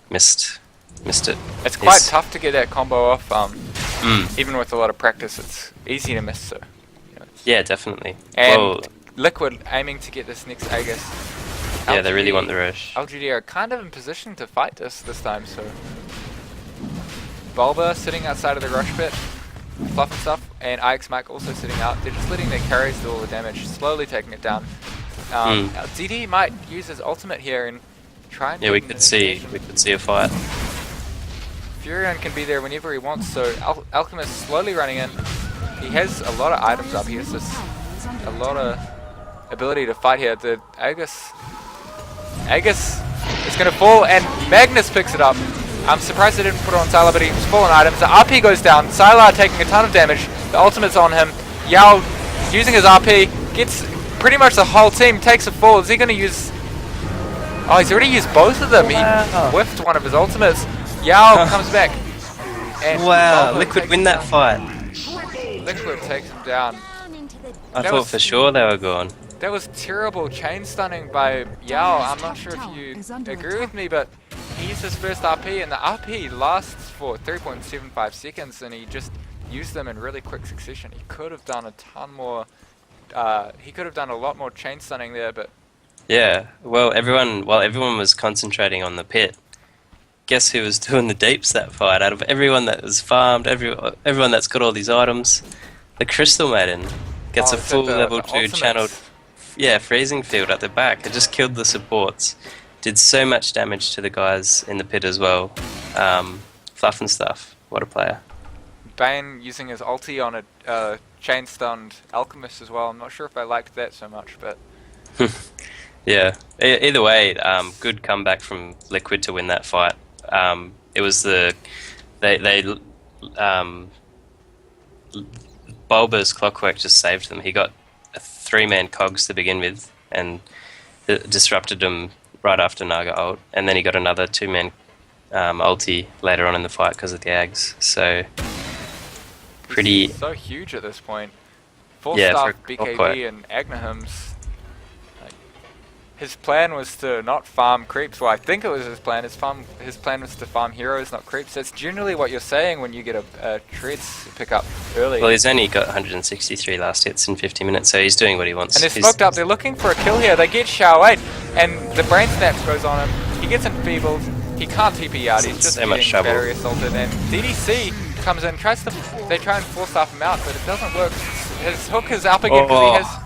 [SPEAKER 2] missed it.
[SPEAKER 1] It's quite
[SPEAKER 2] He's-
[SPEAKER 1] tough to get that combo off.
[SPEAKER 2] Mm.
[SPEAKER 1] Even with a lot of practice, it's easy to miss. So, you know,
[SPEAKER 2] Yeah, definitely.
[SPEAKER 1] and
[SPEAKER 2] Well,
[SPEAKER 1] Liquid aiming to get this next Aegis.
[SPEAKER 2] yeah, they really
[SPEAKER 1] LGD
[SPEAKER 2] want the rush.
[SPEAKER 1] LGD are kind of in position to fight this time, so Bulba sitting outside of the rush pit, Fluff and stuff, and IX Mike also sitting out. They're just letting their carries do all the damage, slowly taking it down. DD might use his ultimate here and try and
[SPEAKER 2] We could see a fight.
[SPEAKER 1] Furion can be there whenever he wants, so Alchemist slowly running in. He has a lot of items up. He has just a lot of ability to fight here. The Aegis is going to fall, and Magnus picks it up. I'm surprised they didn't put it on Sylar, but he's fallen items. The RP goes down. Sylar taking a ton of damage. The ultimate's on him. Yao using his RP gets pretty much the whole team. Takes a fall. Is he going to use? Oh, he's already used both of them. He whiffed one of his ultimates. Yao comes back. And Bulba
[SPEAKER 2] Liquid win that fight.
[SPEAKER 1] Liquid takes him down.
[SPEAKER 2] I thought for sure they were gone.
[SPEAKER 1] That was terrible chain stunning by Yao. I'm not sure if you agree with me, but he used his first RP, and the RP lasts for 3.75 seconds, and he just used them in really quick succession. He could have done a ton more. He could have done a lot more chain stunning there, but
[SPEAKER 2] yeah. Well, everyone was concentrating on the pit, guess who was doing the deeps that fight? Out of everyone that was farmed, everyone that's got all these items, the Crystal Maiden gets a full level 2 channeled, freezing field at the back. It just killed the supports. Did so much damage to the guys in the pit as well. Fluff and stuff. What a player.
[SPEAKER 1] Bane using his ulti on a chain stunned Alchemist as well. I'm not sure if I liked that so much, but
[SPEAKER 2] yeah. Either way, good comeback from Liquid to win that fight. It was Bulba's clockwork just saved them. He got a 3-man cogs to begin with, and it disrupted him right after Naga ult, and then he got another 2-man ulti later on in the fight because of the Ags. So pretty.
[SPEAKER 1] He's so huge at this point. 4-star BKB and Agnahems. His plan was to not farm creeps. Well, I think it was his plan. His plan was to farm heroes, not creeps. That's generally what you're saying when you get a treads pick up early.
[SPEAKER 2] Well, he's only got 163 last hits in 50 minutes, so he's doing what he wants.
[SPEAKER 1] And they're smoked up. They're looking for a kill here. They get Shao 8, and the brain snap goes on him. He gets enfeebled. He can't TP out. He's just
[SPEAKER 2] so much
[SPEAKER 1] getting
[SPEAKER 2] trouble.
[SPEAKER 1] battery assaulted. And DDC comes in, they try and force-staff him out, but it doesn't work. His hook is up again because he has...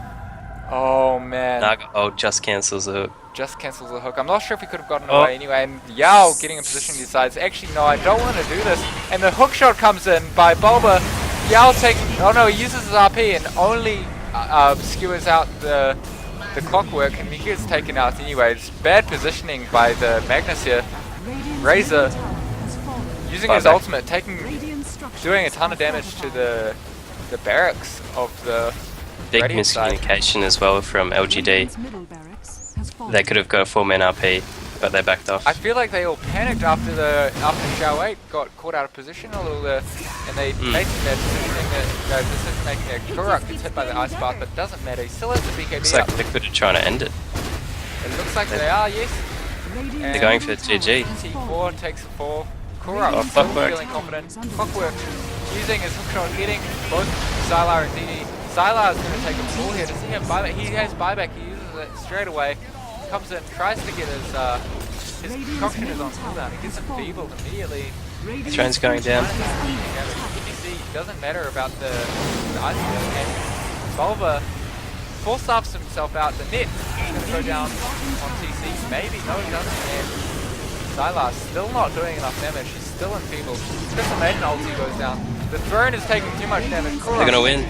[SPEAKER 1] Oh man.
[SPEAKER 2] Naga just cancels the hook.
[SPEAKER 1] Just cancels the hook. I'm not sure if he could have gotten away anyway. And Yao getting in position, he decides, actually no, I don't want to do this. And the hook shot comes in by Bulba. Yao taking... Oh no, he uses his RP and only skewers out the clockwork, and he gets taken out anyway. It's bad positioning by the Magnus here. Razor using his ultimate, doing a ton of damage to the barracks of the
[SPEAKER 2] big
[SPEAKER 1] Radiant side.
[SPEAKER 2] miscommunication as well from LGD. They could have got a 4-man RP, but they backed off.
[SPEAKER 1] I feel like they all panicked after Shao 8 got caught out of position a little there, and they made some bad decision making there. Turok gets hit by the ice bath, but doesn't matter. He still has the BKB
[SPEAKER 2] Looks
[SPEAKER 1] up.
[SPEAKER 2] like Liquid are trying to end it.
[SPEAKER 1] It looks like they are, yes.
[SPEAKER 2] They're going for GG.
[SPEAKER 1] T4 takes a fall. Korok still feeling confident. Clockwork using his hookshot, getting both Sylar and DD. Sylar is going to take a fall here. Does he have buyback? He has buyback. He uses it straight away. Comes in, tries to get his concoction is on cooldown. He gets enfeebled immediately.
[SPEAKER 2] Train's going down.
[SPEAKER 1] DDC doesn't matter about the ice field, and Bulba force-staffs himself out. The net is going to go down on TC. Maybe, no he doesn't. And Sylar still not doing enough damage. He's still enfeebled. Crystal Maiden ulti goes down. The throne is taking too much damage.
[SPEAKER 2] They're gonna win.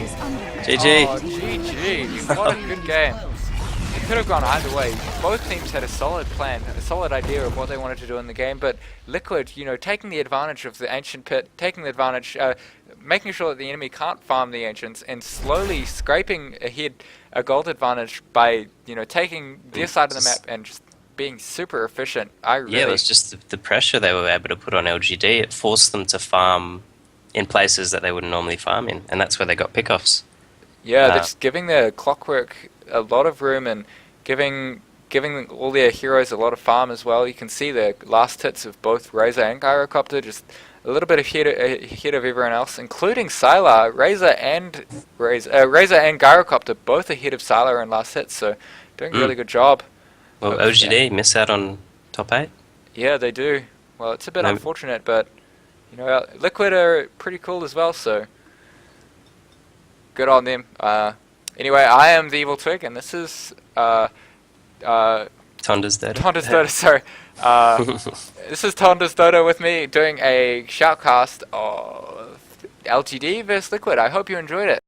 [SPEAKER 2] GG.
[SPEAKER 1] Oh, GG. What a good game. It could have gone either way. Both teams had a solid plan, a solid idea of what they wanted to do in the game, but Liquid, taking the advantage of the Ancient Pit, taking the advantage, making sure that the enemy can't farm the Ancients, and slowly scraping ahead a gold advantage by, taking their side of the map and just being super efficient.
[SPEAKER 2] Yeah, it was just the pressure they were able to put on LGD. It forced them to farm in places that they wouldn't normally farm in, and that's where they got pickoffs.
[SPEAKER 1] Yeah, they're just giving their clockwork a lot of room and giving all their heroes a lot of farm as well. You can see the last hits of both Razor and Gyrocopter just a little bit ahead of everyone else, including Sylar. Razor and Gyrocopter both ahead of Sylar in last hits, so doing a really good job.
[SPEAKER 2] Well, OGD miss out on top 8.
[SPEAKER 1] Yeah, they do. Well, it's a bit unfortunate, but You know, Liquid are pretty cool as well, so good on them. Anyway, I am the Evil Twig, and this is
[SPEAKER 2] Tonda's Dota.
[SPEAKER 1] Tonda's Dota. Sorry, this is Tonda's Dota with me doing a shoutcast of LGD versus Liquid. I hope you enjoyed it.